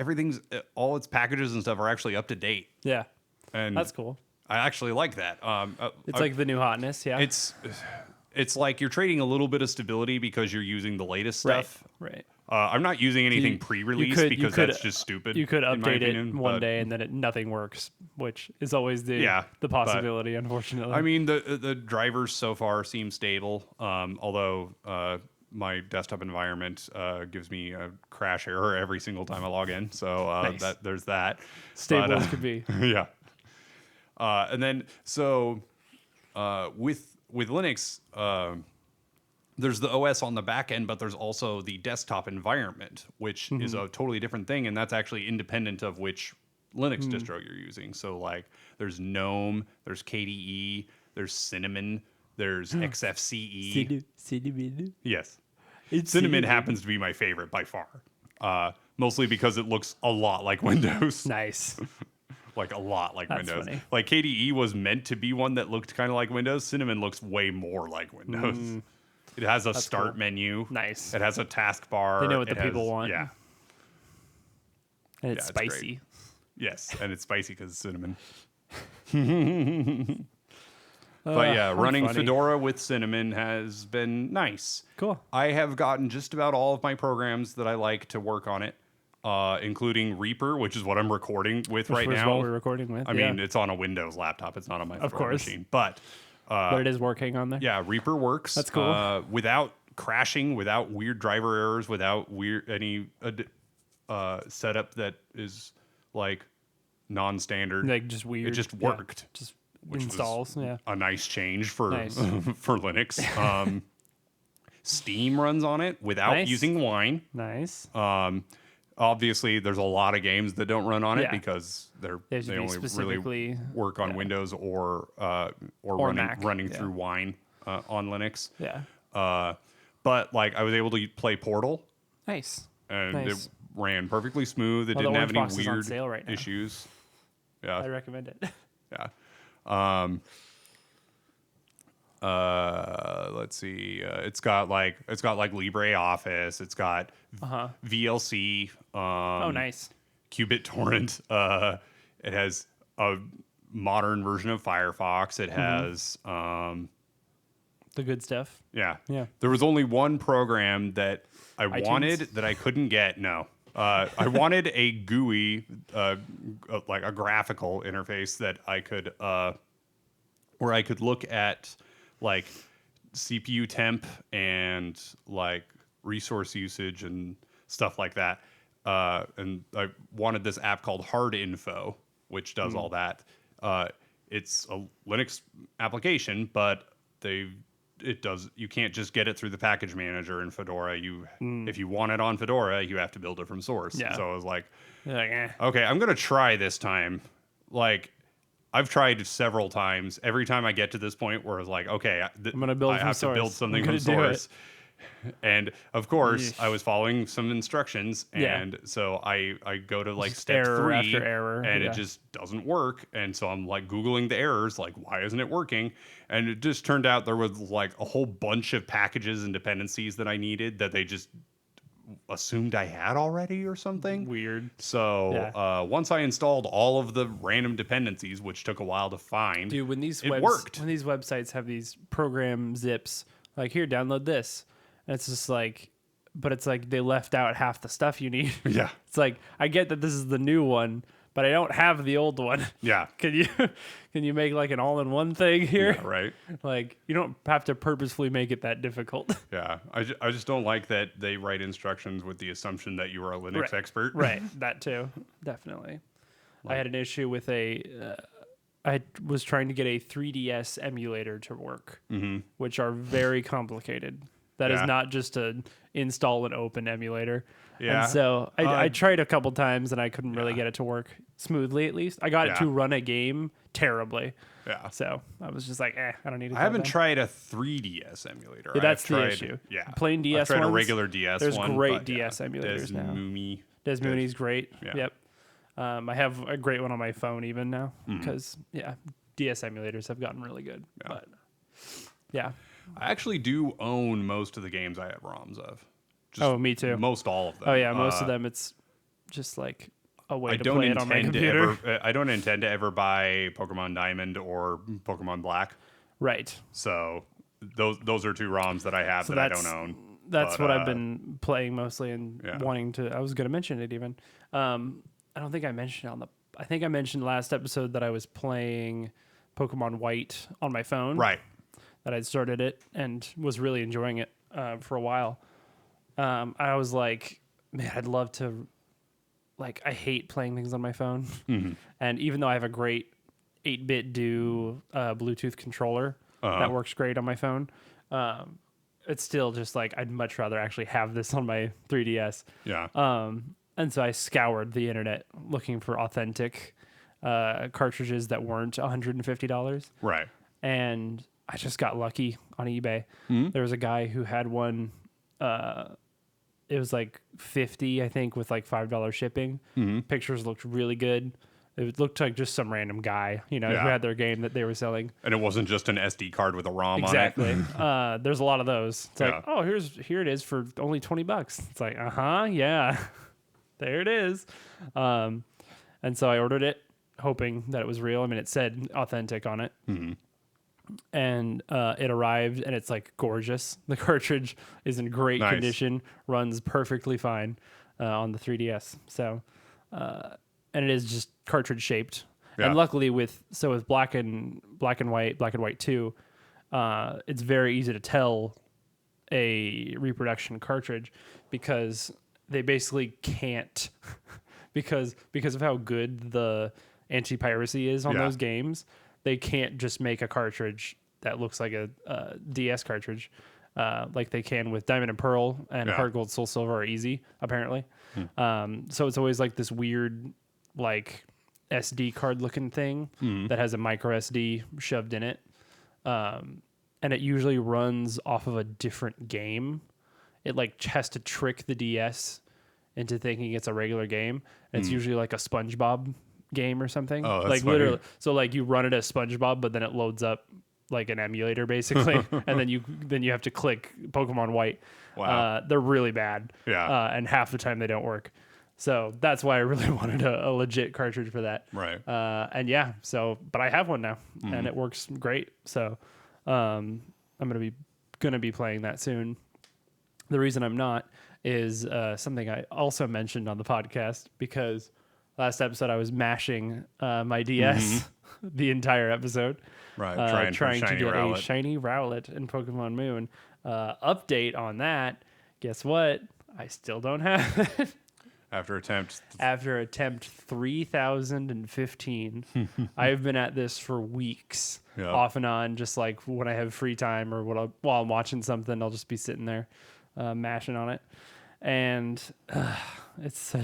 all its packages and stuff are actually up to date. Yeah. And that's cool. I actually like that. It's like the new hotness, yeah. It's like you're trading a little bit of stability because you're using the latest stuff. Right. I'm not using anything pre-released because that's just stupid. You could update it one day and then nothing works, which is always the possibility, unfortunately. I mean, the drivers so far seem stable, although my desktop environment gives me a crash error every single time I log in. So nice. There's that. Stable as could be. Yeah. And then with Linux, there's the OS on the back end, but there's also the desktop environment, which is a totally different thing, and that's actually independent of which Linux distro you're using. So like, there's GNOME, there's KDE, there's Cinnamon, there's XFCE. Cinnamon. Yes, Cinnamon happens to be my favorite by far, mostly because it looks a lot like Windows. Nice. Like a lot like That's Windows. Funny. Like KDE was meant to be one that looked kind of like Windows. Cinnamon looks way more like Windows. It has a start menu. Nice. It has a taskbar. They know what the people want. Yeah. And it's spicy. Yes, and it's spicy because it's cinnamon. But yeah, running Fedora with Cinnamon has been nice. Cool. I have gotten just about all of my programs that I like to work on it. including Reaper, which is what I'm recording with right Which was now. what we're recording with. I mean, it's on a Windows laptop. It's not on my Fedora course. machine. But but it is working on there. yeah, Reaper works. That's cool. Without crashing, without weird driver errors, without any setup that is like non-standard. Like just weird. It just Yeah. worked. Just Which installs. was Yeah. a nice change for Nice. for Linux. Steam runs on it without Nice. using Wine. Nice. Obviously, there's a lot of games that don't run on it Yeah. because They have to they be only really specifically- work on Windows or Mac, running yeah. through Wine on Linux. Yeah. But like I was able to play Portal, Nice. and Nice. it ran perfectly smooth. It Well, the didn't have Orange any Box is on weird sale right now. issues. I Yeah, recommend it. yeah. Let's see. It's got like LibreOffice. It's got VLC. Oh, nice. Qubit torrent. It has a modern version of Firefox. It has The good stuff. yeah. Yeah. There was only one program that I wanted that I couldn't get. No. I wanted a GUI, like a graphical interface that I could where I could look at like CPU temp and like resource usage and stuff like that. And I wanted this app called Hard Info, which does all that. It's a Linux application, but you can't just get it through the package manager in Fedora. If you want it on Fedora, you have to build it from source. Yeah. So I was like, You're like, eh. okay, I'm going to try this time. Like, I've tried several times. Every time I get to this point where it's like, okay, I'm gonna build I from have to build source. something I'm from gonna do source. And of course, Yeesh. I was following some instructions, Yeah. and so I go to like Just step error 3 after error, and yeah. it just doesn't work. And so I'm like Googling the errors, like why isn't it working? And it just turned out there was like a whole bunch of packages and dependencies that I needed that they just assumed I had already or something. Weird. So Yeah. once I installed all of the random dependencies, which took a while to find, Dude, when these it worked. when these websites have these program zips, like here, download this, and it's just like, but it's like they left out half the stuff you need. Yeah. It's like I get that this is the new one, but I don't have the old one. Yeah. Can you make like an all-in-one thing here? Yeah, right. Like you don't have to purposefully make it that difficult. Yeah. I just don't like that they write instructions with the assumption that you are a Linux Right. expert. Right, that too, definitely. I had an issue with I was trying to get a 3DS emulator to work, which are very complicated. That is Yeah. not just to install and open emulator. Yeah. And so I tried a couple times and I couldn't really Yeah. get it to work smoothly, at least. I got it Yeah. to run a game terribly. Yeah. So I was just like, I don't need it. I haven't tried a 3DS emulator. Yeah, that's I've the tried, issue. Yeah. Plain DS I've tried a ones, regular DS there's one. great but, DS emulators now. Desmumi. Des Mooney's great. Yeah. Yep. I have a great one on my phone even now Mm-hmm. because DS emulators have gotten really good. Yeah. But yeah. I actually do own most of the games I have ROMs of. Just Oh, me too. Most all of them. Oh yeah, most of them it's just like a way I to don't play it on my intend to computer. ever. I don't intend to ever buy Pokemon Diamond or Pokemon Black. Right. So those are two ROMs that I have So that I don't own. That's But, what I've been playing mostly and Yeah. wanting to. I was going to mention it even. I don't think I mentioned it on the. I think I mentioned last episode that I was playing Pokemon White on my phone. Right. That I'd started it and was really enjoying it for a while. I was like, man, I'd love to. Like, I hate playing things on my phone, and even though I have a great 8-bit do Bluetooth controller that works great on my phone, it's still just like I'd much rather actually have this on my 3DS. Yeah. And so I scoured the internet looking for authentic cartridges that weren't $150. Right. And I just got lucky on eBay. There was a guy who had one. It was like $50, I think, with like $5 shipping. Pictures looked really good. It looked like just some random guy, who Yeah. had their game that they were selling. And it wasn't just an SD card with a ROM Exactly. on it. There's a lot of those. It's like, Yeah. oh, here it is for only $20. It's like, yeah, there it is. And so I ordered it, hoping that it was real. I mean, it said authentic on it. And it arrived, and it's like gorgeous. The cartridge is in great Nice. condition, runs perfectly fine. on the 3DS. So, and it is just cartridge shaped. Yeah. And luckily with black and white 2, it's very easy to tell a reproduction cartridge because they basically can't because of how good the anti-piracy is on those games. They can't just make a cartridge that looks like a DS cartridge like they can with Diamond and Pearl and Heart Gold Soul Silver are easy apparently. So it's always like this weird like SD card looking thing that has a micro SD shoved in it. And it usually runs off of a different game. It like has to trick the DS into thinking it's a regular game. And it's usually like a SpongeBob game or something. Oh, that's like funny. literally. So like you run it as SpongeBob, but then it loads up like an emulator basically, and then you have to click Pokemon White. Wow. They're really bad. Yeah. And half the time they don't work. So that's why I really wanted a legit cartridge for that. Right. And yeah, but I have one now and it works great. So, I'm gonna be playing that soon. The reason I'm not is, something I also mentioned on the podcast because last episode I was mashing, my DS the entire episode. Right. Trying to get Rowlet. a shiny Rowlet in Pokemon Moon. Update on that. Guess what? I still don't have it. After attempt 3015. I've been at this for weeks, off and on, just like when I have free time or while I'm watching something, I'll just be sitting there mashing on it. And it's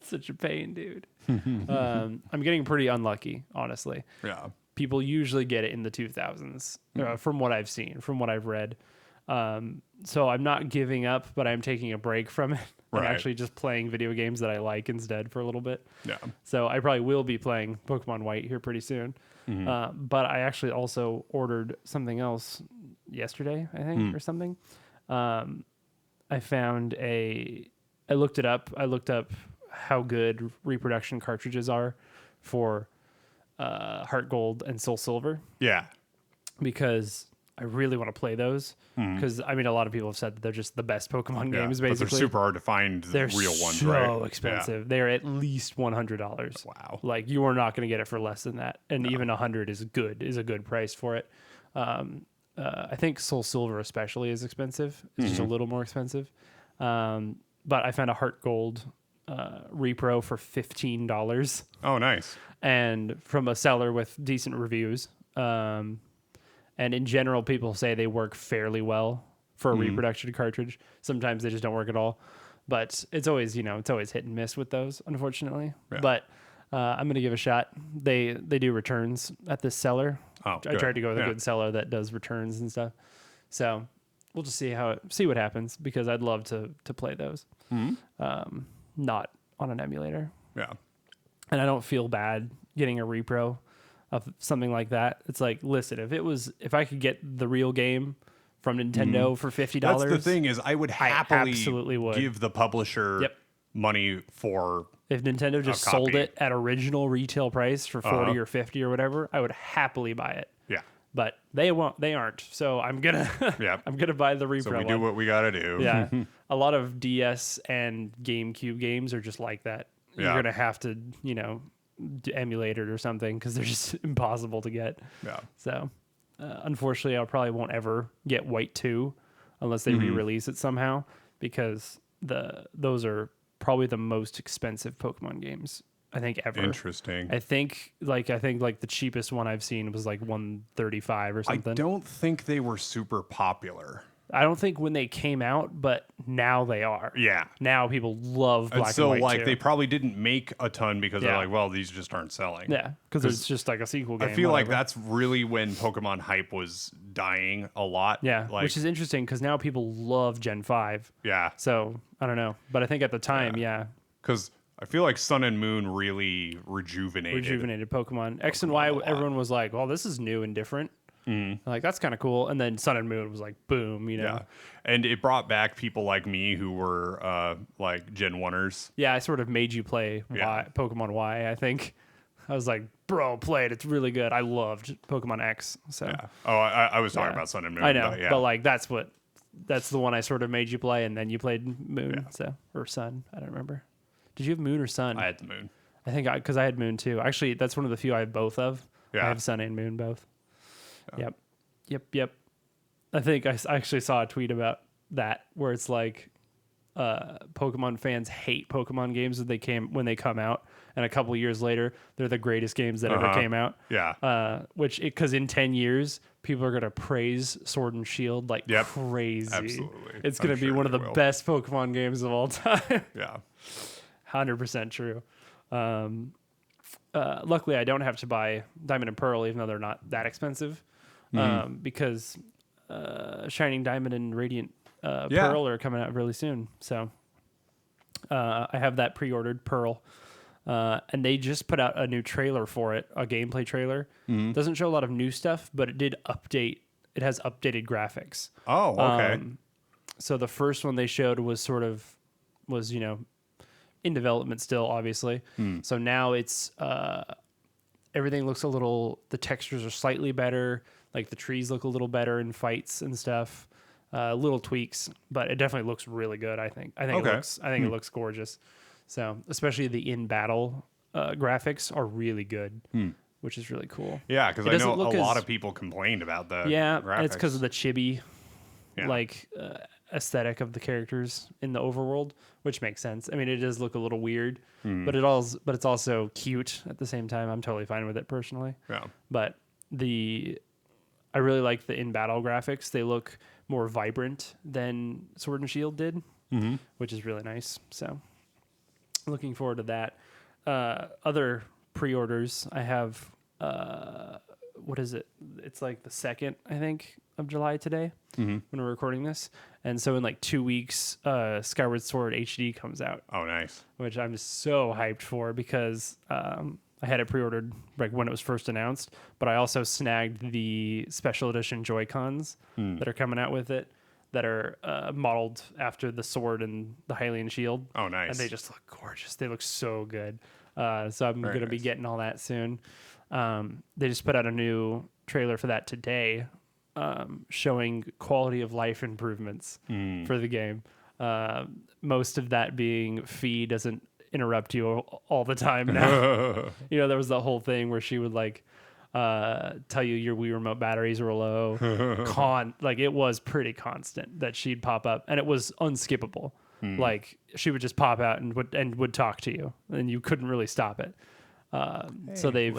such a pain, dude. I'm getting pretty unlucky, honestly. Yeah. People usually get it in the 2000s, from what I've seen, from what I've read. So I'm not giving up, but I'm taking a break from it. I'm actually just playing video games that I like instead for a little bit. Yeah. So I probably will be playing Pokemon White here pretty soon. But I actually also ordered something else yesterday, I think, or something. I looked it up. I looked up how good reproduction cartridges are for Heart Gold and Soul Silver. Yeah. Because I really want to play those because I mean a lot of people have said that they're just the best Pokemon games. Basically, but they're super hard to find. They're real ones, so right? expensive. They're at least $100. Wow! Like you are not going to get it for less than that, and even 100 is a good price for it. I think Soul Silver especially is expensive. It's just a little more expensive. But I found a Heart Gold repro for $15. Oh, nice! And from a seller with decent reviews. And in general, people say they work fairly well for a reproduction cartridge. Sometimes they just don't work at all. But it's always hit and miss with those, unfortunately. Yeah. But I'm going to give a shot. They do returns at this seller. Oh, I tried to go with a good seller that does returns and stuff. So we'll just see what happens because I'd love to play those. Not on an emulator. Yeah. And I don't feel bad getting a repro of something like that. It's like, listen, if I could get the real game from Nintendo for $50, That's the thing is I would happily absolutely would give the publisher money for if Nintendo just sold it at original retail price for 40 or 50 or whatever, I would happily buy it. Yeah. But they aren't. So I'm gonna I'm gonna buy the repro. So we do what we gotta do. Yeah. A lot of DS and GameCube games are just like that. You're gonna have to, emulate it or something because they're just impossible to get. Yeah. So, unfortunately, I probably won't ever get White 2 unless they re-release it somehow because those are probably the most expensive Pokemon games I think ever. Interesting. I think the cheapest one I've seen was like $135 or something. I don't think they were super popular. I don't think when they came out, but now they are. Yeah. Now people love Black and so White like too. they probably didn't make a ton because they're like, well, these just aren't selling. Yeah, because it's just like a sequel game. I feel like that's really when Pokemon hype was dying a lot. Yeah, like, which is interesting because now people love Gen 5. Yeah. So I don't know, but I think at the time, because I feel like Sun and Moon really rejuvenated Pokemon. X and Y, everyone was like, well, this is new and different. Like, that's kind of cool. And then Sun and Moon was like, boom, Yeah. And it brought back people like me who were like Gen 1ers. Yeah, I sort of made you play Pokemon Y, I think. I was like, bro, play it. It's really good. I loved Pokemon X. So. Yeah. Oh, I was talking about Sun and Moon. I know. But like, that's what that's the one I sort of made you play, and then you played Moon, or Sun. I don't remember. Did you have Moon or Sun? I had the Moon. I think because I had Moon too. Actually, that's one of the few I have both of. Yeah. I have Sun and Moon both. Yeah. Yep. I think I actually saw a tweet about that where it's like Pokemon fans hate Pokemon games when they come out, and a couple years later they're the greatest games that ever came out. Yeah. Because in 10 years people are gonna praise Sword and Shield like crazy. Absolutely. It's gonna be one of the best Pokemon games of all time. Yeah. 100% true. Luckily, I don't have to buy Diamond and Pearl, even though they're not that expensive, because Shining Diamond and Radiant Pearl are coming out really soon. So I have that pre-ordered, Pearl. And they just put out a new trailer for it, a gameplay trailer. Doesn't show a lot of new stuff, but it did update. It has updated graphics. Oh, okay. So the first one they showed was in development still, obviously. So now it's everything looks the textures are slightly better. Like the trees look a little better in fights and stuff. Little tweaks, but it definitely looks really good. I think it looks gorgeous. So especially the in battle graphics are really good, which is really cool. Yeah, because I know a lot of people complained about the graphics. It's because of the chibi aesthetic of the characters in the overworld, which makes sense. I mean, it does look a little weird, but it's also cute at the same time. I'm totally fine with it personally. Yeah. But I really like the in battle graphics. They look more vibrant than Sword and Shield did, which is really nice. So looking forward to that. Other pre-orders, I have, what is it? It's like the 2nd, I think, of July today when we're recording this. And so in like 2 weeks, Skyward Sword HD comes out. Oh, nice. Which I'm so hyped for because I had it pre-ordered like when it was first announced, but I also snagged the special edition Joy-Cons that are coming out with it that are modeled after the sword and the Hylian shield. Oh, nice. And they just look gorgeous. They look so good. So I'm going to be getting all that soon. They just put out a new trailer for that today, showing quality of life improvements for the game. Most of that being Fee doesn't interrupt you all the time now. There was that whole thing where she would tell you your Wii remote batteries were low. It was pretty constant that she'd pop up, and it was unskippable. Like she would just pop out and would talk to you, and you couldn't really stop it. So they've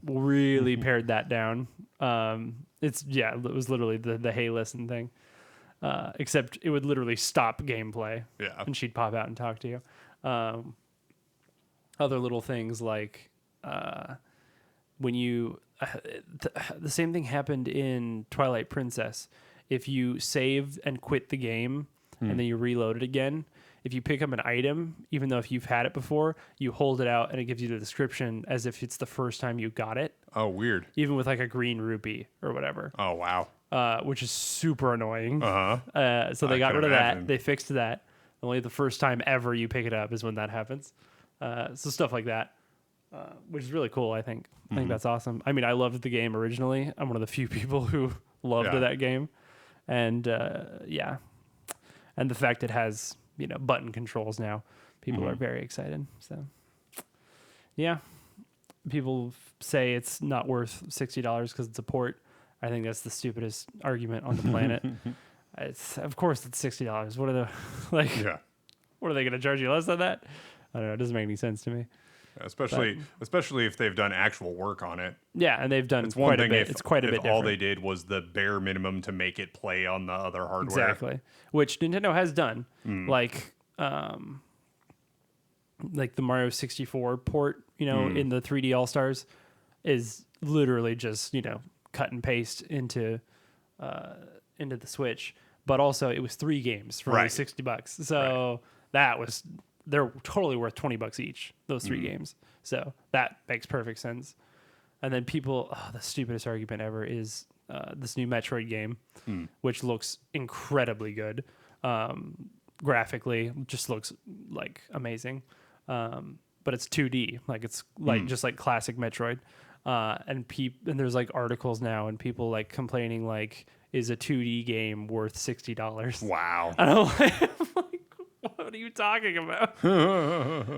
really pared that down. It was literally the hey listen thing, except it would literally stop gameplay. Yeah, and she'd pop out and talk to you. Other little things like when you the same thing happened in Twilight Princess. If you save and quit the game and then you reload it again, if you pick up an item, even though if you've had it before, you hold it out and it gives you the description as if it's the first time you got it. Oh, weird. Even with like a green rupee or whatever. Oh, wow. Which is super annoying. Uh-huh. So they got rid of that. They fixed that. Only the first time ever you pick it up is when that happens. So stuff like that, which is really cool, I think. I think that's awesome. I mean, I loved the game originally. I'm one of the few people who loved that game. And, And the fact it has, button controls now, people are very excited. So, yeah. People say it's not worth $60 because it's a port. I think that's the stupidest argument on the planet. Of course it's $60. What are the What are they going to charge you less than that? I don't know. It doesn't make any sense to me. Especially if they've done actual work on it. Yeah, and they've done quite a bit. It's quite a bit different. All they did was the bare minimum to make it play on the other hardware. Exactly, which Nintendo has done. Like the Mario 64 port, in the 3D All Stars, is literally just cut and paste into the Switch. But also, it was 3 games for only $60. So they're totally worth $20 each, those 3 games. So that makes perfect sense. And then the stupidest argument ever is this new Metroid game, which looks incredibly good. Graphically, just looks like amazing. But it's 2D, like it's just like classic Metroid. And there's like articles now and people like complaining like is a 2D game worth $60. Wow. And I'm like, what are you talking about?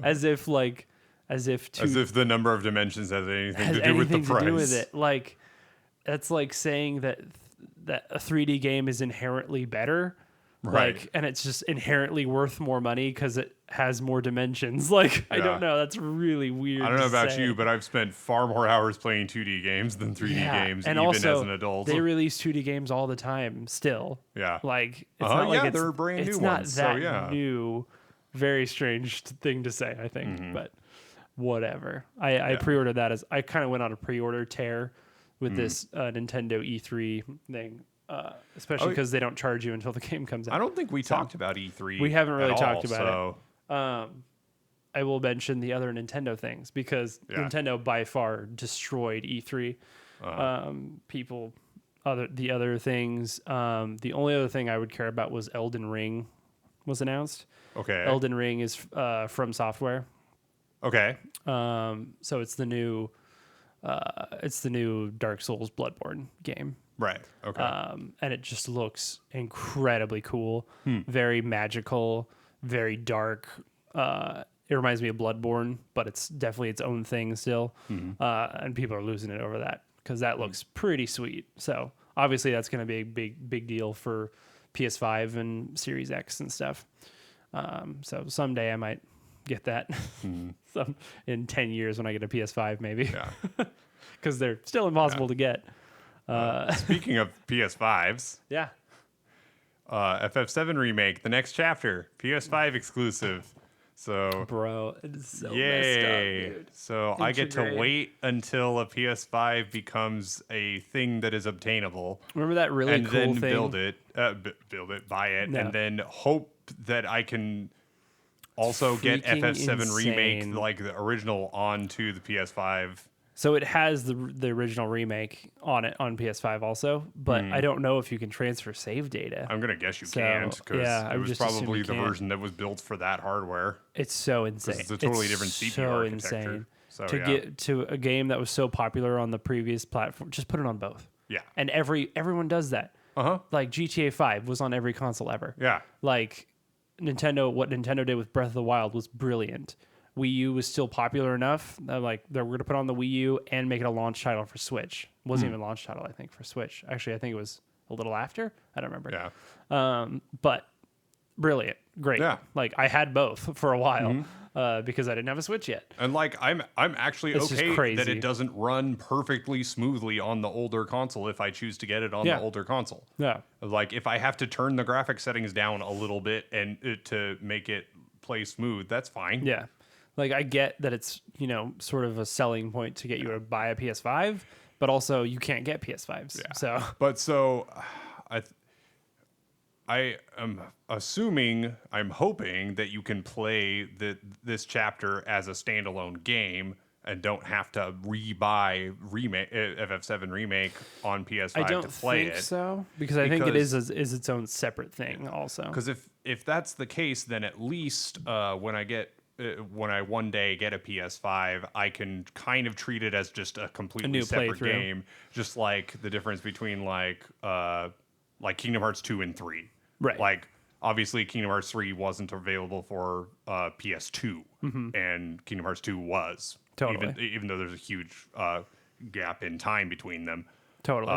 as if the number of dimensions has anything has to do with the anything to do with price. it. Like, that's like saying that a 3D game is inherently better. Right. Like, and it's just inherently worth more money because it has more dimensions. Like, I don't know. That's really weird. I don't know to about say. you, but I've spent far more hours playing 2D games than 3D games, and even also, as an adult. they release 2D games all the time still. Yeah. Like, it's not like it's, they're brand it's new not ones. that So, yeah. new. Very strange thing to say, I think. Mm-hmm. But whatever. I pre-ordered that as I kind of went on a pre-order tear with this Nintendo E3 thing. Especially because they don't charge you until the game comes out. I don't think we talked about E3. We haven't really at talked all, about so. it. I will mention the other Nintendo things because Nintendo by far destroyed E3. The other things. The only other thing I would care about was Elden Ring was announced. Okay. Elden Ring is from Software. Okay. So it's the new Dark Souls Bloodborne game. Right. Okay. And it just looks incredibly cool, very magical, very dark. It reminds me of Bloodborne, but it's definitely its own thing still. And people are losing it over that because that looks pretty sweet. So obviously that's going to be a big deal for PS5 and Series X and stuff. So someday I might get that. In 10 years when I get a PS5 maybe. Yeah. Because they're still impossible to get. Speaking of PS5s, Yeah. FF7 remake, the next chapter, PS5 exclusive. So, Bro, it's so yay! messed up, dude. So I get to Integrate. wait until a PS5 becomes a thing that is obtainable, Remember that really and cool then thing? build it, buy it, No. and then hope that I can also get Freaking FF7 remake, insane. like the original, onto the PS5. So it has the original remake on it on PS5 also, but I don't know if you can transfer save data. I'm gonna guess you So, can't because I it would was just assume probably you the can't. version that was built for that hardware. It's so insane. It's a totally different CPU so architecture. insane. So, To yeah. get to a game that was so popular on the previous platform, just put it on both. Yeah. And everyone does that. Like GTA 5 was on every console ever. Yeah. Like what Nintendo did with Breath of the Wild was brilliant. Wii U was still popular enough. Like we're gonna put on the Wii U and make it a launch title for Switch. It wasn't even a launch title, I think, for Switch. Actually, I think it was a little after. I don't remember. Yeah. But brilliant, great. Yeah. Like I had both for a while because I didn't have a Switch yet. And like I'm actually It's just okay that crazy. it doesn't run perfectly smoothly on the older console if I choose to get it on Yeah. the older console. Yeah. Like if I have to turn the graphic settings down a little bit and to make it play smooth, that's fine. Yeah. Like I get that it's, sort of a selling point to get you to buy a PS5, but also you can't get PS5s. Yeah. So But I am I'm hoping that you can play this chapter as a standalone game and don't have to rebuy FF7 remake on PS5 I don't to play think it. so because I think it is its own separate thing also. Because if that's the case, then at least when I one day get a PS5, I can kind of treat it as just a completely new separate playthrough. game, just like the difference between like Kingdom Hearts 2 and 3. Right. Like obviously Kingdom Hearts 3 wasn't available for PS2, and Kingdom Hearts 2 was. Totally. Even though there's a huge gap in time between them. Totally.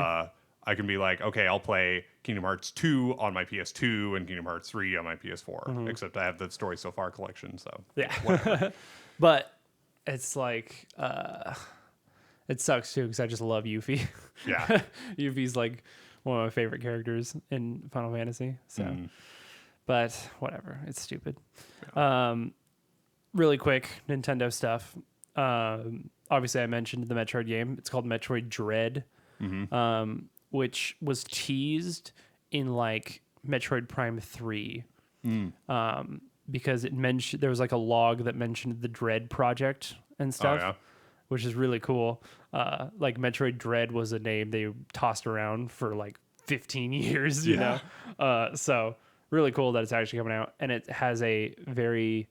I can be like, okay, I'll play Kingdom Hearts 2 on my PS2 and Kingdom Hearts 3 on my PS4. Except I have the Story So Far collection, so Yeah. But it's like it sucks too because I just love Yuffie. Yeah. Yuffie's like one of my favorite characters in Final Fantasy. So but whatever. It's stupid. Yeah. Really quick, Nintendo stuff. Obviously I mentioned the Metroid game. It's called Metroid Dread. Which was teased in like Metroid Prime 3. Because it mentioned there was like a log that mentioned the Dread project and stuff, yeah. which is really cool. Like Metroid Dread was a name they tossed around for like 15 years, you know? So really cool that it's actually coming out, and it has a very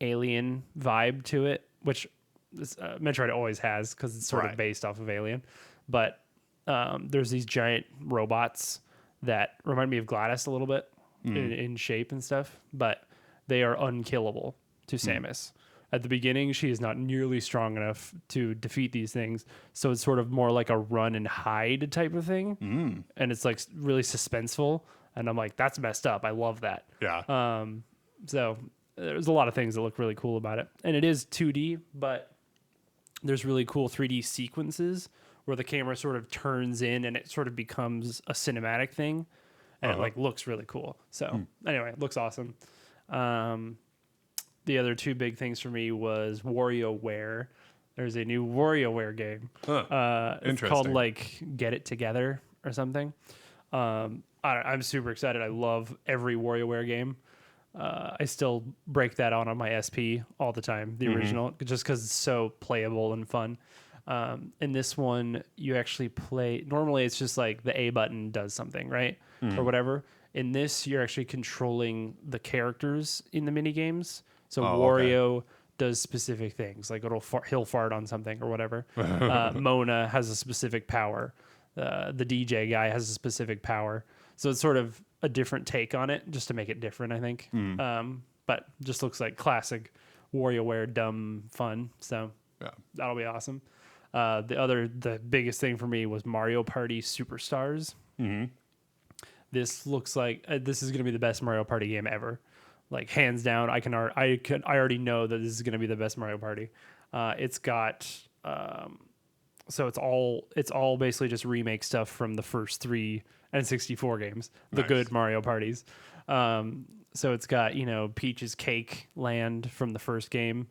alien vibe to it, which Metroid always has because it's sort of based off of Alien. But there's these giant robots that remind me of Gladys a little bit in shape and stuff, but they are unkillable to Samus. At the beginning, she is not nearly strong enough to defeat these things, so it's sort of more like a run and hide type of thing, and it's like really suspenseful. And I'm like, that's messed up. I love that. Yeah. So there's a lot of things that look really cool about it, and it is 2D, but there's really cool 3D sequences where the camera sort of turns in and it sort of becomes a cinematic thing, and it like looks really cool. So anyway, it looks awesome. The other two big things for me was WarioWare. There's a new WarioWare game. It's called like Get It Together or something. I'm super excited. I love every WarioWare game. I still break that on my SP all the time, the original, just because it's so playable and fun. In this one, you actually play. Normally, it's just like the A button does something, right? Or whatever. In this, you're actually controlling the characters in the mini games. So Wario does specific things, like he'll fart on something or whatever. Mona has a specific power. The DJ guy has a specific power. So it's sort of a different take on it, just to make it different, I think. But just looks like classic WarioWare dumb fun. So that'll be awesome. The biggest thing for me was Mario Party Superstars. This looks like this is going to be the best Mario Party game ever. Like hands down, I already know that this is going to be the best Mario Party. It's got so it's all basically just remake stuff from the first 3 N64 games, the good Mario parties. So it's got Peach's Cake Land from the first game.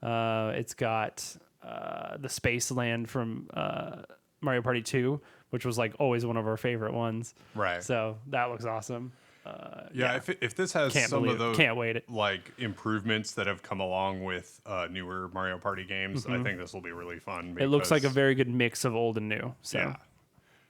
It's got the Space Land from Mario Party 2, which was like always one of our favorite ones. Right. So that looks awesome. If this has some of those can't wait like improvements that have come along with newer Mario Party games, I think this will be really fun. It looks like a very good mix of old and new. So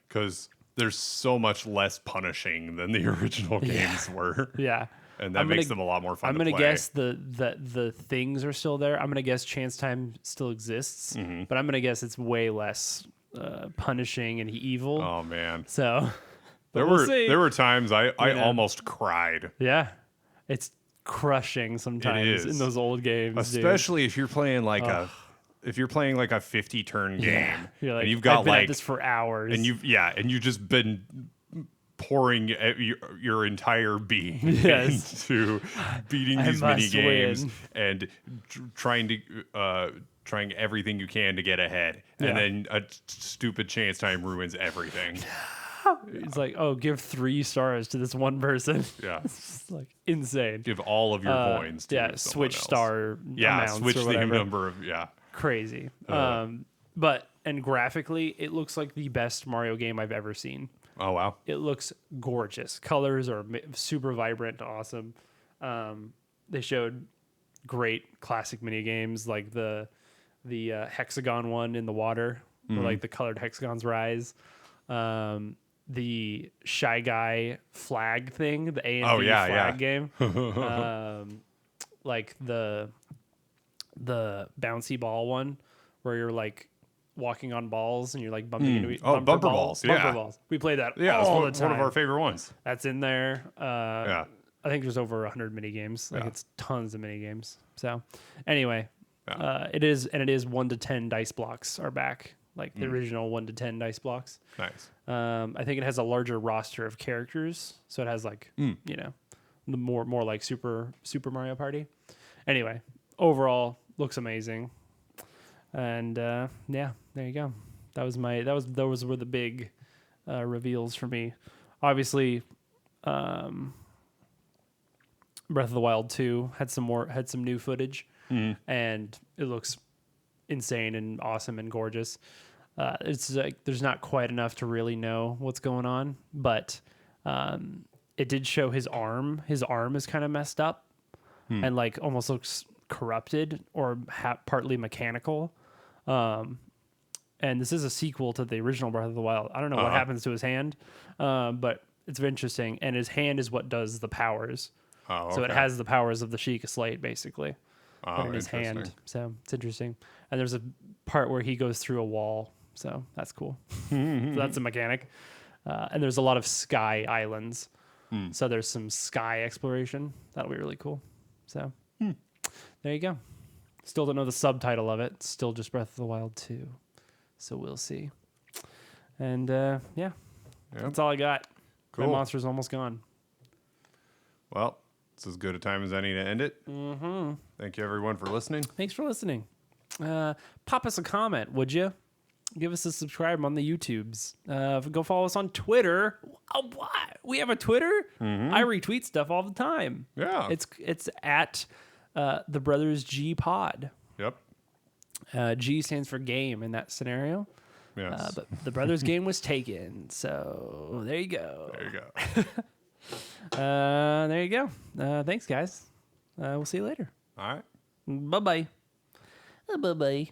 because there's so much less punishing than the original games were. Yeah. And that makes them a lot more fun. I'm gonna guess the things are still there. I'm gonna guess Chance Time still exists, but I'm gonna guess it's way less punishing and evil. Oh man. So there were times I almost cried. Yeah, it's crushing sometimes in those old games, especially if you're playing like a 50 turn game. You're like, and you've got I've been at this for hours, and you've just been pouring your entire being into beating these mini games and trying everything you can to get ahead, and then a stupid Chance Time ruins everything. It's like, give 3 stars to this one person. Yeah. It's like insane. Give all of your coins to switch else. Star amounts switch or whatever. the number of crazy. But graphically, it looks like the best Mario game I've ever seen. Oh wow. It looks gorgeous. Colors are super vibrant, awesome. They showed great classic mini games like the hexagon one in the water, where like the colored hexagons rise. The Shy Guy flag thing, the A&D flag game. Like the bouncy ball one where you're like walking on balls and you're like bumping into bumper balls. Bumper balls. We played that all the time. One of our favorite ones. That's in there. I think there's over 100 mini games. Like it's tons of mini games. So anyway, it is 1 to 10 dice blocks are back. Like the original 1 to 10 dice blocks. Nice. I think it has a larger roster of characters, so it has like the more like Super Mario Party. Anyway, overall looks amazing, and there you go. Those were the big reveals for me. Obviously, Breath of the Wild 2 had some new footage, and it looks insane and awesome and gorgeous. It's like there's not quite enough to really know what's going on, but it did show his arm. His arm is kind of messed up and like almost looks corrupted or partly mechanical. And this is a sequel to the original Breath of the Wild. I don't know what happens to his hand, but it's interesting. And his hand is what does the powers. Oh, okay. So it has the powers of the Sheikah Slate, basically, in his interesting. hand. So it's interesting. And there's a part where he goes through a wall. So that's cool. So that's a mechanic. And there's a lot of sky islands. So there's some sky exploration. That'll be really cool. So there you go. Still don't know the subtitle of it. Still just Breath of the Wild 2. So we'll see. And yeah, that's all I got. Cool. My monster's almost gone. Well, it's as good a time as any to end it. Mm-hmm. Thank you, everyone, for listening. Thanks for listening. Pop us a comment, would you? Give us a subscribe on the YouTubes. Go follow us on Twitter. Oh, what? We have a Twitter? Mm-hmm. I retweet stuff all the time. Yeah. It's at the Brothers G Pod. Yep. G stands for game in that scenario. Yes. But the Brothers game was taken. So there you go. There you go. There you go. Thanks, guys. We'll see you later. All right. Bye-bye. Bye-bye.